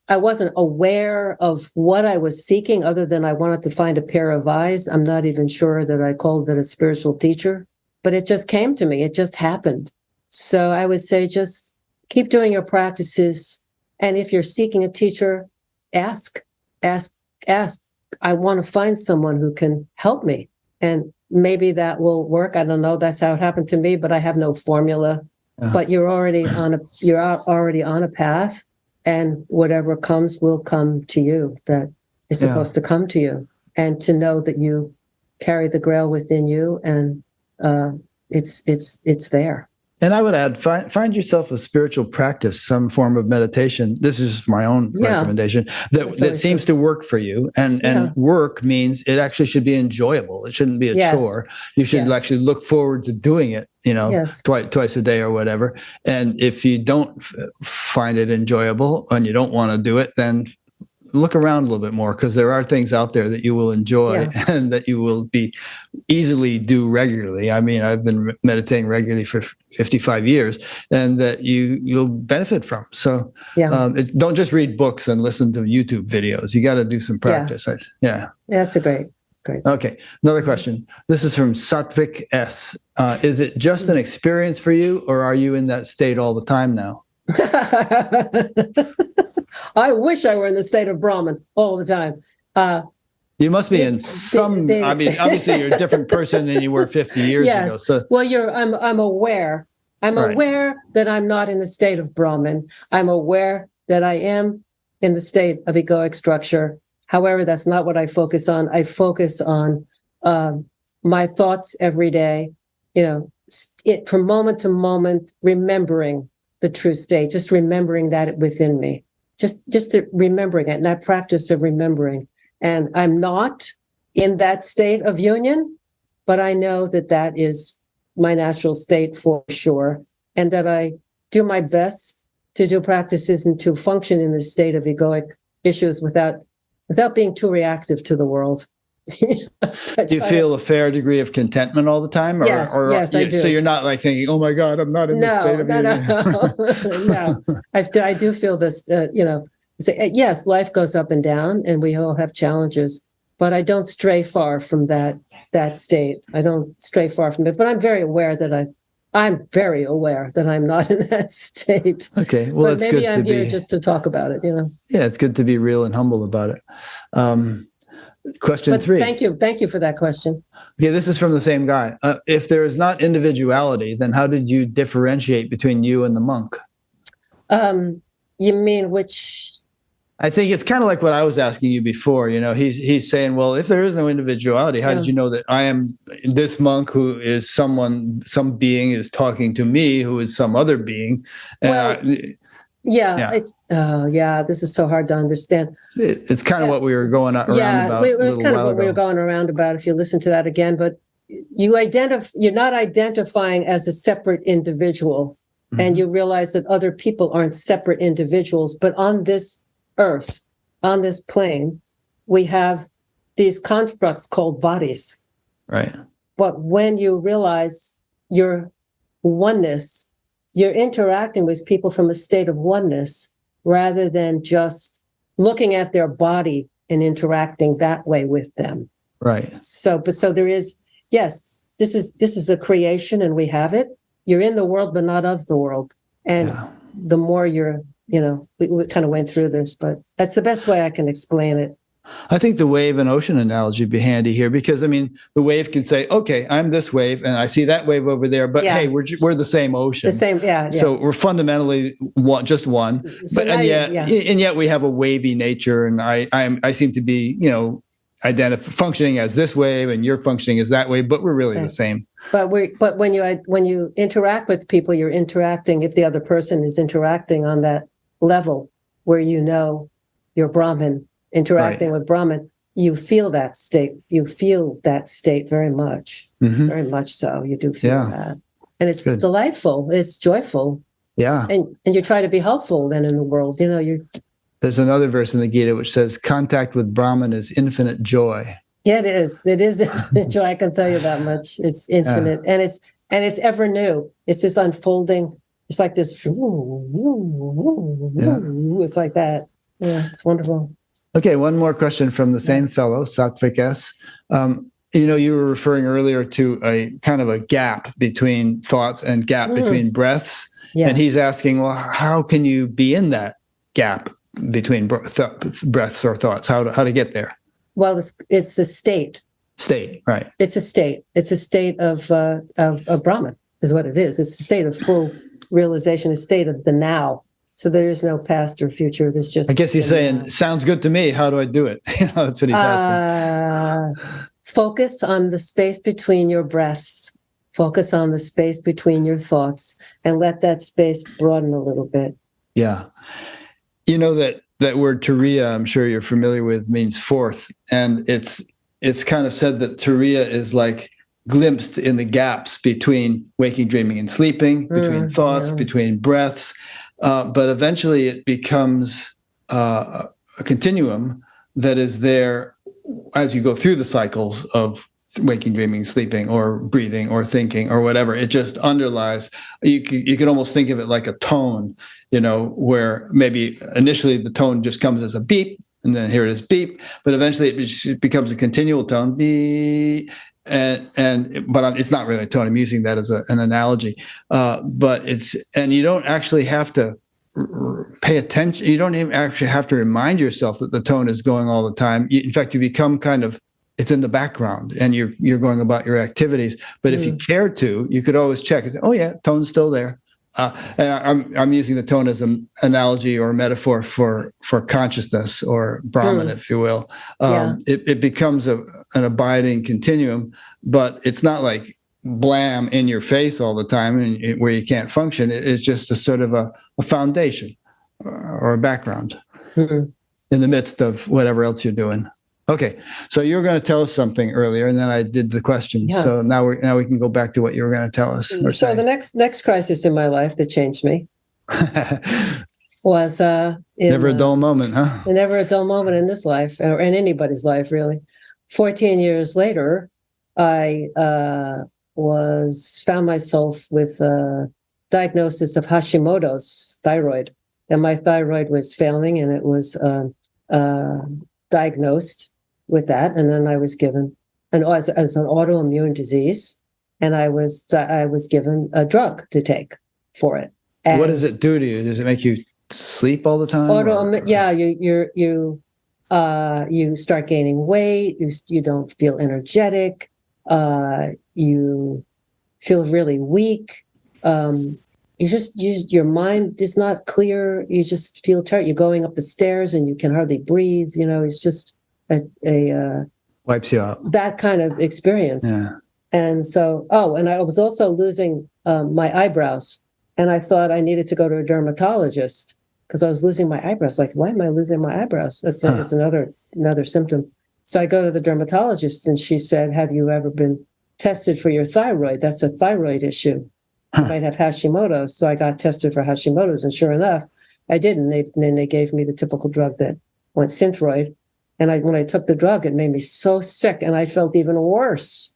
I wasn't aware of what I was seeking other than I wanted to find a pair of eyes. I'm not even sure that I called it a spiritual teacher, but it just came to me. It just happened. So I would say just keep doing your practices. And if you're seeking a teacher, ask. I want to find someone who can help me. And maybe that will work. I don't know. That's how it happened to me, but I have no formula. But you're already on a path, and whatever comes will come to you that is supposed to come to you. And to know that you carry the grail within you, and it's there. And I would add, find yourself a spiritual practice, some form of meditation. This is just my own recommendation that seems to work for you. And work means it actually should be enjoyable. It shouldn't be a chore. You should actually look forward to doing it, twice a day or whatever. And if you don't find it enjoyable and you don't want to do it, then look around a little bit more, because there are things out there that you will enjoy and that you will be easily do regularly. I mean, I've been meditating regularly for 55 years, and that you'll benefit from. So don't just read books and listen to YouTube videos. You got to do some practice. That's a great. Okay. Another question. This is from Satvik S. Is it just an experience for you, or are you in that state all the time now? I wish I were in the state of Brahman all the time. You must be in some. I mean, obviously, you're a different person than you were 50 years ago. So, well, I'm aware. I'm aware that I'm not in the state of Brahman. I'm aware that I am in the state of egoic structure. However, that's not what I focus on. I focus on my thoughts every day. From moment to moment, remembering the true state, just remembering that within me, just remembering it, and that practice of remembering. And I'm not in that state of union, but I know that that is my natural state for sure, and that I do my best to do practices and to function in the state of egoic issues without being too reactive to the world. Do you feel a fair degree of contentment all the time? Yes, I do. So you're not like thinking, "Oh my God, I'm not in this state of union." No. I do feel this. Yes, life goes up and down, and we all have challenges. But I don't stray far from that state. I don't stray far from it. But I'm very aware that I'm not in that state. Okay, well, but maybe I'm here just to talk about it. Yeah, it's good to be real and humble about it. Question 3. Thank you for that question. Okay, this is from the same guy. If there is not individuality, then how did you differentiate between you and the monk? You mean which? I think it's kind of like what I was asking you before. He's saying, well, if there is no individuality, how did you know that I am this monk who is some being is talking to me who is some other being? This is so hard to understand. It's kind of what we were going around about. It was kind of what we were going around about if you listen to that again. But you're not identifying as a separate individual, and you realize that other people aren't separate individuals. But on this earth, on this plane, we have these constructs called bodies. Right. But when you realize your oneness, you're interacting with people from a state of oneness rather than just looking at their body and interacting that way with them. Right. So there is, yes, this is a creation and we have it. You're in the world, but not of the world. And the more we kind of went through this, but that's the best way I can explain it. I think the wave and ocean analogy would be handy here, because the wave can say, okay, I'm this wave and I see that wave over there, but hey, we're the same ocean. The same, So we're fundamentally just one, and yet we have a wavy nature, and I seem to be, functioning as this wave and you're functioning as that wave, but we're really the same. But when you interact with people, you're interacting, if the other person is interacting on that level where you know you're Brahman, interacting with Brahman, you feel that state. You feel that state very much, very much so. You do feel that. And it's delightful. It's joyful. Yeah. And you try to be helpful then in the world. You know, there's another verse in the Gita which says, contact with Brahman is infinite joy. Yeah, it is. It is infinite joy. I can tell you that much. It's infinite. And it's ever new. It's just unfolding. It's like this. It's like that. Yeah, it's wonderful. Okay, one more question from the same fellow, Satvik S. You were referring earlier to a kind of a gap between thoughts and gap between breaths. Yes. And he's asking, well, how can you be in that gap between breaths or thoughts? How to get there? Well, it's a state. State, right. It's a state. It's a state of Brahman is what it is. It's a state of full realization, a state of the now. So there is no past or future. There's just. I guess he's saying, sounds good to me. How do I do it? That's what he's asking. Focus on the space between your breaths. Focus on the space between your thoughts and let that space broaden a little bit. Yeah. You know that word Turia, I'm sure you're familiar with, means fourth. And it's kind of said that Turia is like glimpsed in the gaps between waking, dreaming, and sleeping, between thoughts, between breaths. But eventually it becomes a continuum that is there as you go through the cycles of waking, dreaming, sleeping, or breathing, or thinking, or whatever. It just underlies. You could almost think of it like a tone, where maybe initially the tone just comes as a beep, and then here it is beep, but eventually it becomes a continual tone, beep. But it's not really a tone. I'm using that as an analogy. But you don't actually have to pay attention. You don't even actually have to remind yourself that the tone is going all the time. In fact, you become kind of, it's in the background and you're going about your activities. But if you care to, you could always check it. Oh yeah, tone's still there. And I'm using the tone as an analogy or metaphor for consciousness or Brahman, if you will. It becomes an abiding continuum, but it's not like blam in your face all the time and where you can't function. It's just a sort of a foundation or a background in the midst of whatever else you're doing. Okay, so you were going to tell us something earlier, and then I did the questions. Yeah. So now we can go back to what you were going to tell us. So the next crisis in my life that changed me was never a dull moment, huh? Never a dull moment in this life or in anybody's life, really. 14 years later, I found myself with a diagnosis of Hashimoto's thyroid, and my thyroid was failing, and it was diagnosed with that, and then I was given as an autoimmune disease, and I was given a drug to take for it. And what does it do to you? Does it make you sleep all the time? Yeah, you start gaining weight. You don't feel energetic. You feel really weak. Your mind is not clear. You just feel tired. You're going up the stairs and you can hardly breathe. It's just a wipes you out. That kind of experience. Yeah. And so, and I was also losing my eyebrows, and I thought I needed to go to a dermatologist because I was losing my eyebrows. Like, why am I losing my eyebrows? That's another symptom. So I go to the dermatologist, and she said, "Have you ever been tested for your thyroid? That's a thyroid issue. You might have Hashimoto's." So I got tested for Hashimoto's, and sure enough, I did. And then they gave me the typical drug that went Synthroid. And when I took the drug, it made me so sick, and I felt even worse.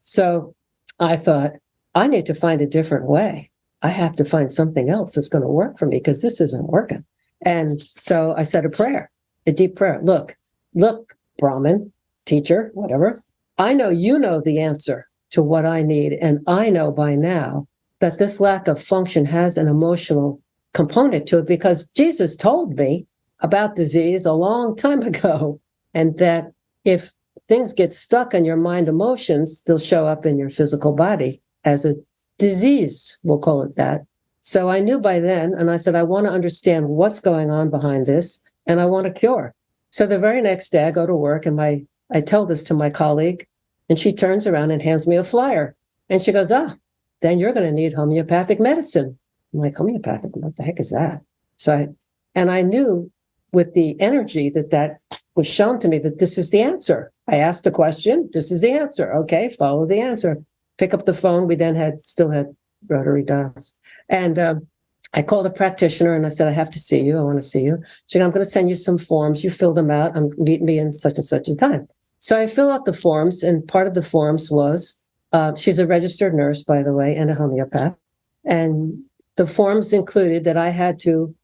So I thought, I need to find a different way. I have to find something else that's going to work for me because this isn't working. And so I said a prayer, a deep prayer. Look, Brahman, teacher, whatever. I know you know the answer to what I need, and I know by now that this lack of function has an emotional component to it because Jesus told me about disease a long time ago, and that if things get stuck in your mind emotions, they'll show up in your physical body as a disease, we'll call it that. So I knew by then, and I said, I want to understand what's going on behind this, and I want a cure. So the very next day I go to work, and I tell this to my colleague, and she turns around and hands me a flyer. And she goes, then you're going to need homeopathic medicine. I'm like, homeopathic? What the heck is that? So And I knew with the energy that was shown to me that this is the answer. I asked the question, this is the answer. Okay, follow the answer. Pick up the phone. We then still had rotary dials. And I called a practitioner and I said, I have to see you. I want to see you. She said, I'm going to send you some forms. You fill them out and meet me in such and such a time. So I fill out the forms, and part of the forms was, she's a registered nurse, by the way, and a homeopath. And the forms included that I had to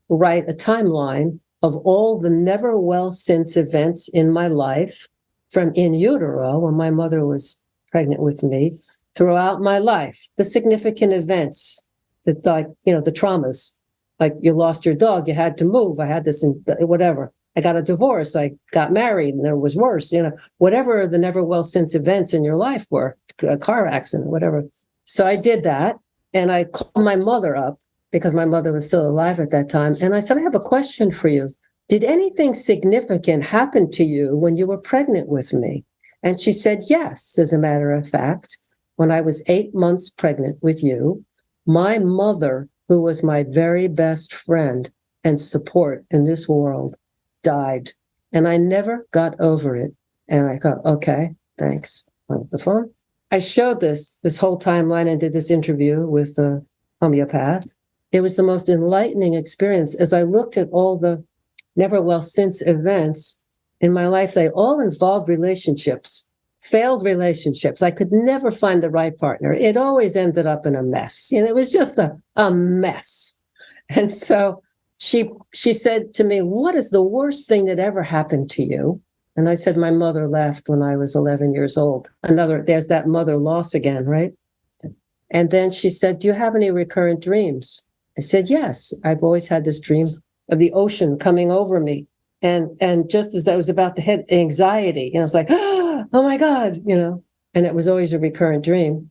write a timeline of all the never well since events in my life from in utero, when my mother was pregnant with me, throughout my life, the significant events that, like, the traumas, like you lost your dog, you had to move, I had this, and whatever. I got a divorce, I got married, and it was worse, whatever the never well since events in your life were, a car accident, whatever. So I did that, and I called my mother up because my mother was still alive at that time. And I said, I have a question for you. Did anything significant happen to you when you were pregnant with me? And she said, yes, as a matter of fact. When I was 8 months pregnant with you, my mother, who was my very best friend and support in this world, died. And I never got over it. And I thought, okay, thanks. On the phone. I showed this whole timeline and did this interview with a homeopath. It was the most enlightening experience. As I looked at all the never well since events in my life, they all involved relationships, failed relationships. I could never find the right partner. It always ended up in a mess. It was just a mess. And so she said to me, what is the worst thing that ever happened to you? And I said, my mother left when I was 11 years old. There's that mother loss again, right? And then she said, do you have any recurrent dreams? I said, yes, I've always had this dream of the ocean coming over me. And just as I was about to hit anxiety, I was like, oh my God, and it was always a recurrent dream.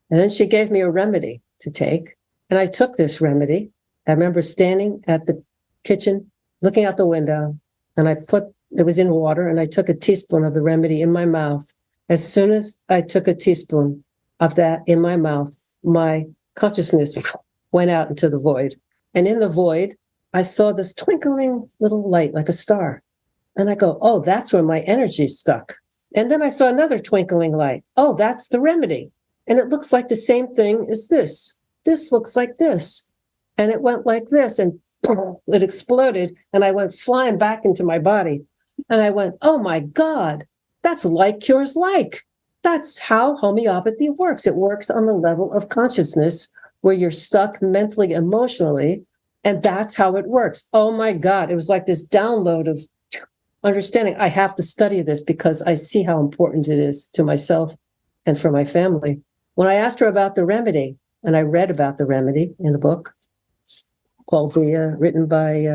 And then she gave me a remedy to take. And I took this remedy. I remember standing at the kitchen, looking out the window, and it was in water, and I took a teaspoon of the remedy in my mouth. As soon as I took a teaspoon of that in my mouth, my consciousness went out into the void. And in the void, I saw this twinkling little light like a star. And I go, oh, that's where my energy's stuck. And then I saw another twinkling light. Oh, that's the remedy. And it looks like the same thing as this. This looks like this. And it went like this, and it exploded, and I went flying back into my body. And I went, oh my God, that's like cures like. That's how homeopathy works. It works on the level of consciousness where you're stuck mentally, emotionally, and that's how it works. Oh my God, it was like this download of understanding. I have to study this because I see how important it is to myself and for my family. When I asked her about the remedy, and I read about the remedy in a book called written by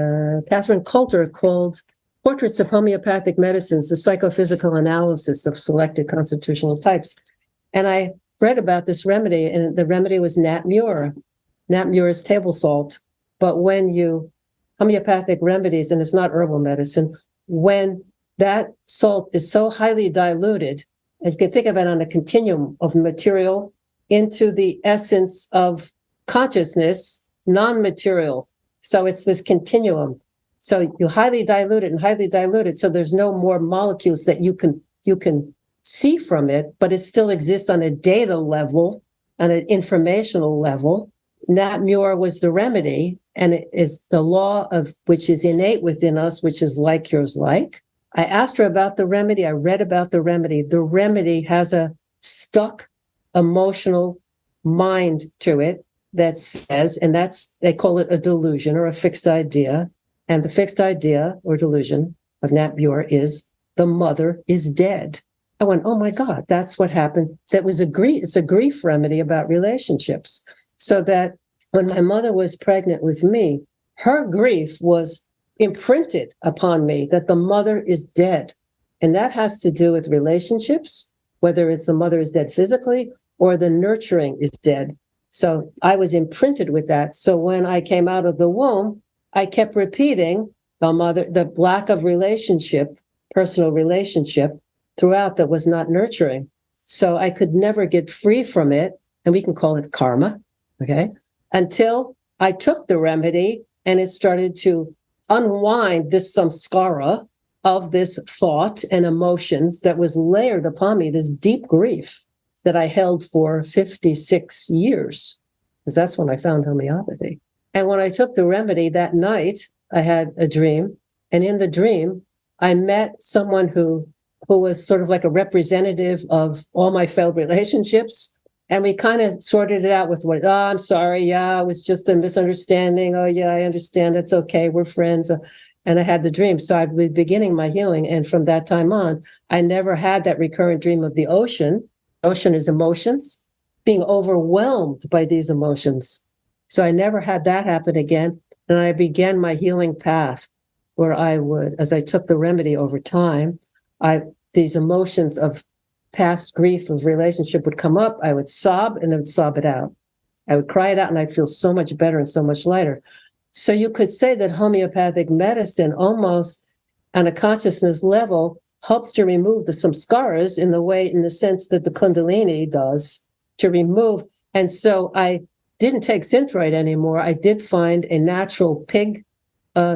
Catherine Coulter, called Portraits of Homeopathic Medicines, the Psychophysical Analysis of Selected Constitutional Types. And I read about this remedy, and the remedy was Nat Muir. Nat Muir is table salt. But homeopathic remedies, and it's not herbal medicine, when that salt is so highly diluted, as you can think of it on a continuum of material into the essence of consciousness, non-material. So it's this continuum. So you highly dilute it, so there's no more molecules that you can see from it, but it still exists on a data level, on an informational level. Nat Muir was the remedy, and it is the law of which is innate within us, which is like cures like. I asked her about the remedy. I read about the remedy. The remedy has a stuck emotional mind to it that says, and they call it a delusion or a fixed idea. And the fixed idea or delusion of Nat Muir is the mother is dead. I went, oh my God, that's what happened. It's a grief remedy about relationships. So that when my mother was pregnant with me, her grief was imprinted upon me that the mother is dead. And that has to do with relationships, whether it's the mother is dead physically or the nurturing is dead. So I was imprinted with that. So when I came out of the womb, I kept repeating the lack of relationship, personal relationship throughout that was not nurturing. So I could never get free from it. And we can call it karma. Okay. Until I took the remedy and it started to unwind this samskara of this thought and emotions that was layered upon me, this deep grief that I held for 56 years, because that's when I found homeopathy. And when I took the remedy that night, I had a dream. And in the dream, I met someone who was sort of like a representative of all my failed relationships. And we kind of sorted it out with what, oh, I'm sorry. Yeah, it was just a misunderstanding. Oh, yeah, I understand. It's okay. We're friends. And I had the dream. So I was beginning my healing. And from that time on, I never had that recurrent dream of the ocean. Ocean is emotions, being overwhelmed by these emotions. So I never had that happen again. And I began my healing path where I would, as I took the remedy over time, these emotions of past grief of relationship would come up. I would sob and I would sob it out. I would cry it out and I'd feel so much better and so much lighter. So you could say that homeopathic medicine almost on a consciousness level helps to remove the samskaras in the sense that the Kundalini does to remove. And so I didn't take Synthroid anymore. I did find a natural pig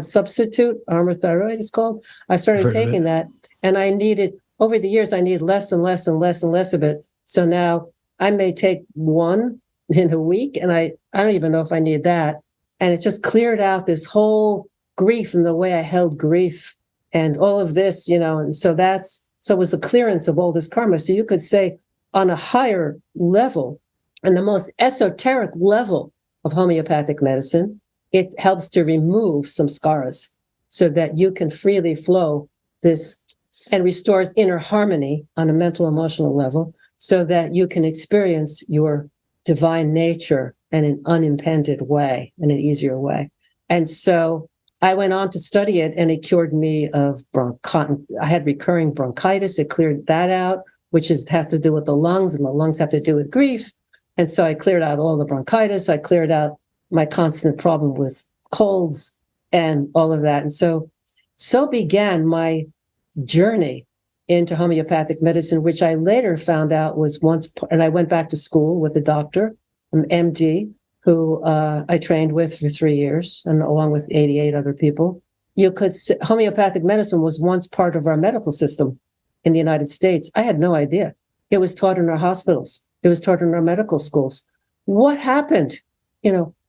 substitute, Armor Thyroid is called. I started taking that, and I needed, over the years, I need less and less and less and less of it. So now I may take one in a week, and I don't even know if I need that. And it just cleared out this whole grief and the way I held grief and all of this, and so it was a clearance of all this karma. So you could say on a higher level, and the most esoteric level of homeopathic medicine, it helps to remove samskaras so that you can freely flow this and restores inner harmony on a mental, emotional level so that you can experience your divine nature in an unimpeded way, in an easier way. And so I went on to study it, and it cured me of I had recurring bronchitis. It cleared that out, which has to do with the lungs, and the lungs have to do with grief. And so I cleared out all the bronchitis. I cleared out my constant problem with colds and all of that. And so began my journey into homeopathic medicine, which I later found out was and I went back to school with a doctor, an MD, who I trained with for 3 years, and along with 88 other people. Homeopathic medicine was once part of our medical system in the United States. I had no idea. It was taught in our hospitals. It was taught in our medical schools. What happened?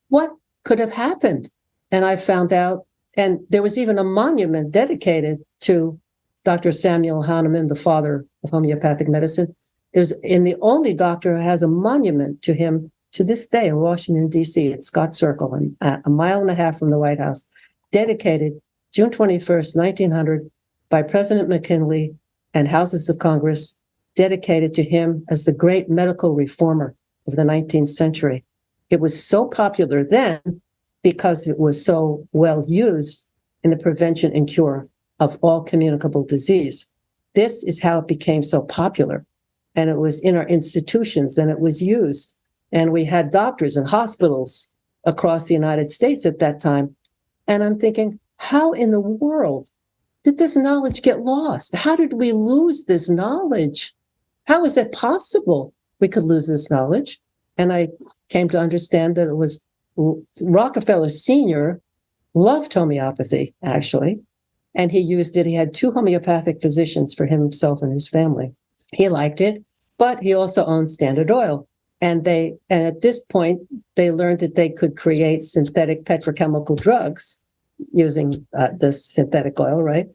What could have happened? And I found out, and there was even a monument dedicated to Dr. Samuel Hahnemann, the father of homeopathic medicine. The only doctor who has a monument to him to this day in Washington, D.C., at Scott Circle, and a mile and a half from the White House, dedicated June 21st, 1900, by President McKinley and Houses of Congress, dedicated to him as the great medical reformer of the 19th century. It was so popular then because it was so well used in the prevention and cure of all communicable disease. This is how it became so popular. And it was in our institutions, and it was used. And we had doctors and hospitals across the United States at that time. And I'm thinking, how in the world did this knowledge get lost? How did we lose this knowledge? How is it possible we could lose this knowledge? And I came to understand that it was Rockefeller Sr. loved homeopathy, actually, and he used it. He had 2 homeopathic physicians for himself and his family. He liked it, but he also owned Standard Oil. And at this point, they learned that they could create synthetic petrochemical drugs using the synthetic oil, right?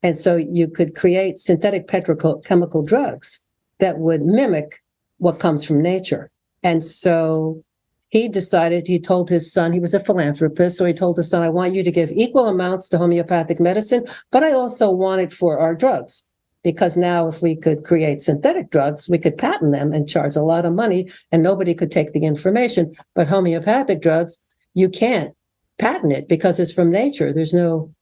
And so you could create synthetic petrochemical drugs that would mimic what comes from nature. And so he told his son, he was a philanthropist, so he told his son, I want you to give equal amounts to homeopathic medicine, but I also want it for our drugs. Because now if we could create synthetic drugs, we could patent them and charge a lot of money, and nobody could take the information. But homeopathic drugs, you can't patent it because it's from nature. There's no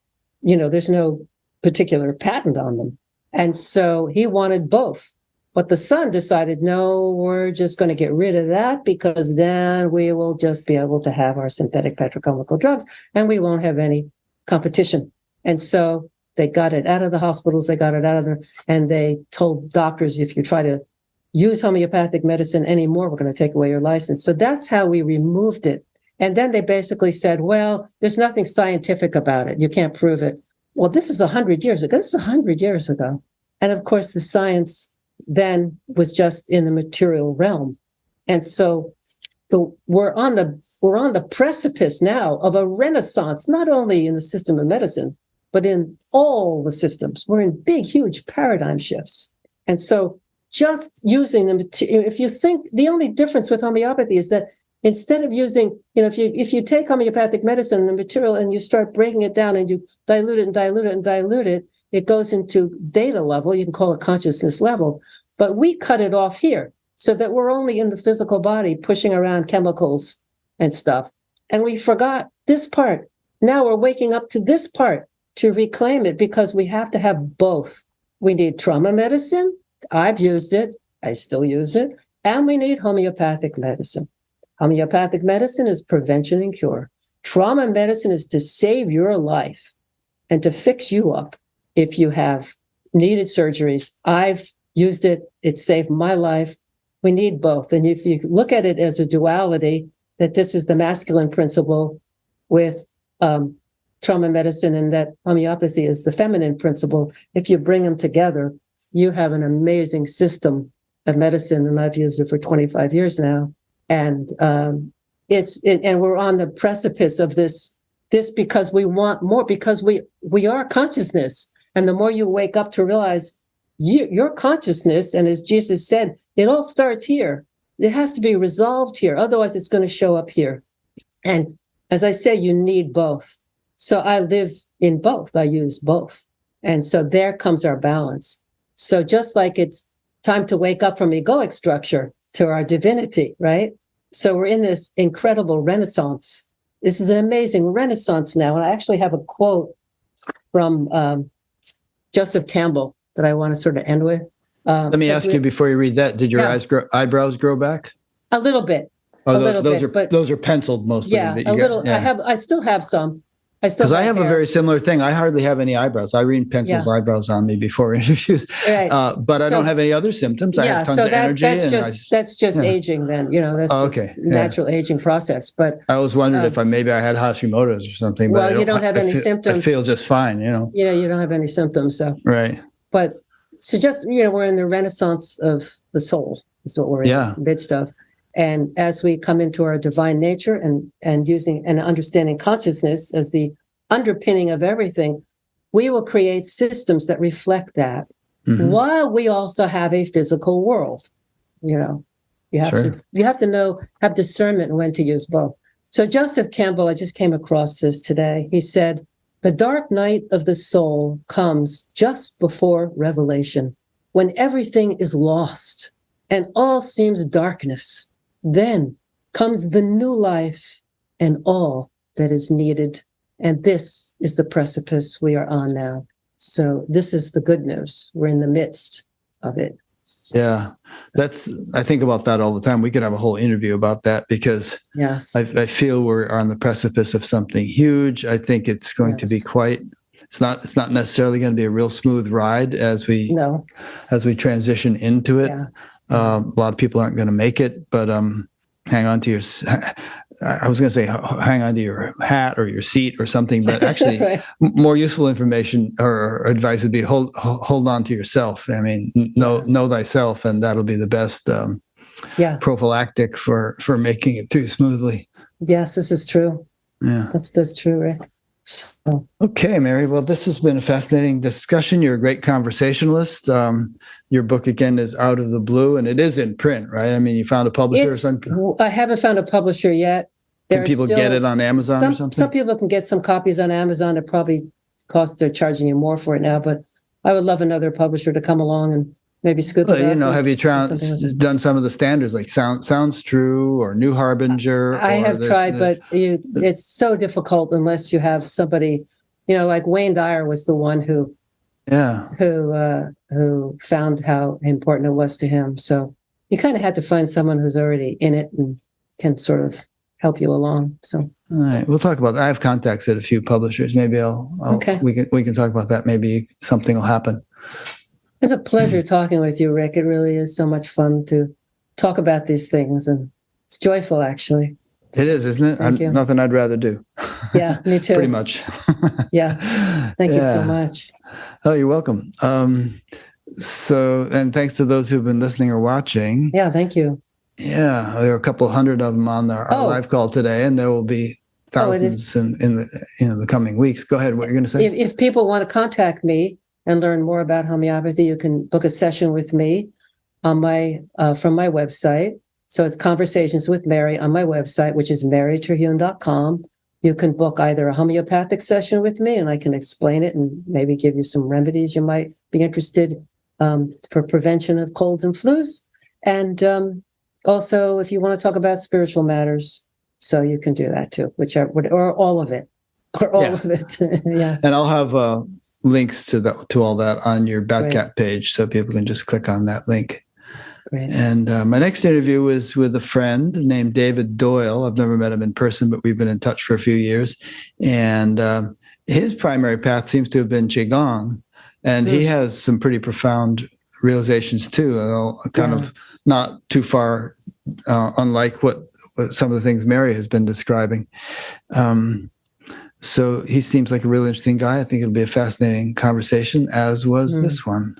particular patent on them. And so he wanted both. But the son decided, no, we're just going to get rid of that because then we will just be able to have our synthetic petrochemical drugs and we won't have any competition. And so they got it out of the hospitals, they got it out of there, and they told doctors, if you try to use homeopathic medicine anymore, we're going to take away your license. So that's how we removed it. And then they basically said, well, there's nothing scientific about it. You can't prove it. Well, this is 100 years ago. This is 100 years ago. And of course, the science then was just in the material realm. And so we're on the precipice now of a renaissance, not only in the system of medicine, but in all the systems. We're in big, huge paradigm shifts. And so just using the material, if you think the only difference with homeopathy is that instead of using, if you take homeopathic medicine and the material and you start breaking it down and you dilute it and dilute it and dilute it, it goes into data level. You can call it consciousness level. But we cut it off here so that we're only in the physical body pushing around chemicals and stuff. And we forgot this part. Now we're waking up to this part to reclaim it because we have to have both. We need trauma medicine. I've used it. I still use it. And we need homeopathic medicine. Homeopathic medicine is prevention and cure. Trauma medicine is to save your life and to fix you up if you have needed surgeries. I've used it. It saved my life. We need both. And if you look at it as a duality, that this is the masculine principle with trauma medicine and that homeopathy is the feminine principle, if you bring them together, you have an amazing system of medicine. And I've used it for 25 years now. And and we're on the precipice of this because we want more, because we are consciousness. And the more you wake up to realize your consciousness, and as Jesus said, it all starts here. It has to be resolved here. Otherwise, it's going to show up here. And as I say, you need both. So I live in both. I use both. And so there comes our balance. So just like it's time to wake up from egoic structure to our divinity, right? So we're in this incredible renaissance. This is an amazing renaissance now. And I actually have a quote from Joseph Campbell that I want to sort of end with. Let me ask you before you read that, did your eyebrows grow back? A little bit. Those are penciled mostly. Yeah, a little. Yeah. I still have some. Because I have a very similar thing. I hardly have any eyebrows. Irene pencils eyebrows on me before interviews, right. But I don't have any other symptoms. I have tons of energy. That's just aging then. That's just natural aging process. But I always wondered if maybe I had Hashimoto's or something. Well, but you don't have any symptoms. I feel just fine, you don't have any symptoms. So right. But so just, we're in the renaissance of the soul. Is what we're in, midst of. And as we come into our divine nature and using and understanding consciousness as the underpinning of everything, we will create systems that reflect that, while we also have a physical world. You have to have discernment when to use both. So Joseph Campbell, I just came across this today. He said, "The dark night of the soul comes just before revelation, when everything is lost and all seems darkness. Then comes the new life and all that is needed. And this is the precipice we are on now." So this is the good news. We're in the midst of it. Yeah, I think about that all the time. We could have a whole interview about that because I feel we're on the precipice of something huge. I think it's going to be it's not necessarily going to be a real smooth ride as we transition into it. Yeah. A lot of people aren't going to make it, but hang on to your, I was going to say hang on to your hat or your seat or something, but actually more useful information or advice would be hold on to yourself. I mean, know thyself, and that'll be the best prophylactic for making it through smoothly. Yes, this is true. Yeah, that's true, Rick. So. Okay, Mary. Well, this has been a fascinating discussion. You're a great conversationalist. Your book, again, is Out of the Blue, and it is in print, right? I mean, you found a publisher or something? I haven't found a publisher yet. Can people get it on Amazon or something? Some people can get some copies on Amazon. It probably they're charging you more for it now, but I would love another publisher to come along and maybe scoop it up. Have you done some of the standards like Sounds True or New Harbinger? I have tried, but it's so difficult unless you have somebody, like Wayne Dyer was the one who found how important it was to him. So you kind of had to find someone who's already in it and can sort of help you along. So all right, we'll talk about that. I have contacts at a few publishers. Maybe we can talk about that. Maybe something will happen. It's a pleasure talking with you, Rick. It really is so much fun to talk about these things, and it's joyful, actually. It is, isn't it? Thank you. Nothing I'd rather do. Yeah, me too. Pretty much. Yeah. Thank you so much. Oh, you're welcome. And thanks to those who've been listening or watching. Yeah, thank you. Yeah, there are a couple hundred of them on our live call today, and there will be thousands in the coming weeks. Go ahead. What you're going to say? If people want to contact me and learn more about homeopathy, you can book a session with me on from my website. So it's Conversations with Mary on my website, which is maryterhune.com. You can book either a homeopathic session with me, and I can explain it and maybe give you some remedies you might be interested for prevention of colds and flus. And also, if you want to talk about spiritual matters, so you can do that too, or all of it, of it. Yeah. And I'll have links to all that on your Batcat page, so people can just click on that link. Great. And my next interview was with a friend named David Doyle. I've never met him in person, but we've been in touch for a few years. And his primary path seems to have been Qigong. And he has some pretty profound realizations too, kind of not too far unlike what some of the things Mary has been describing. So he seems like a really interesting guy. I think it'll be a fascinating conversation, as was this one.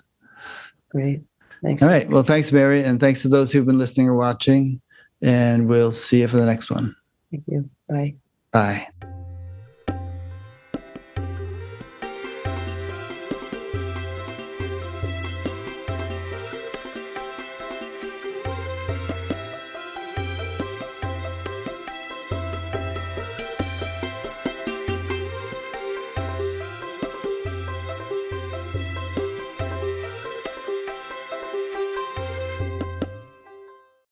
Great. Thanks. All right. Well, thanks, Mary. And thanks to those who've been listening or watching. And we'll see you for the next one. Thank you. Bye. Bye.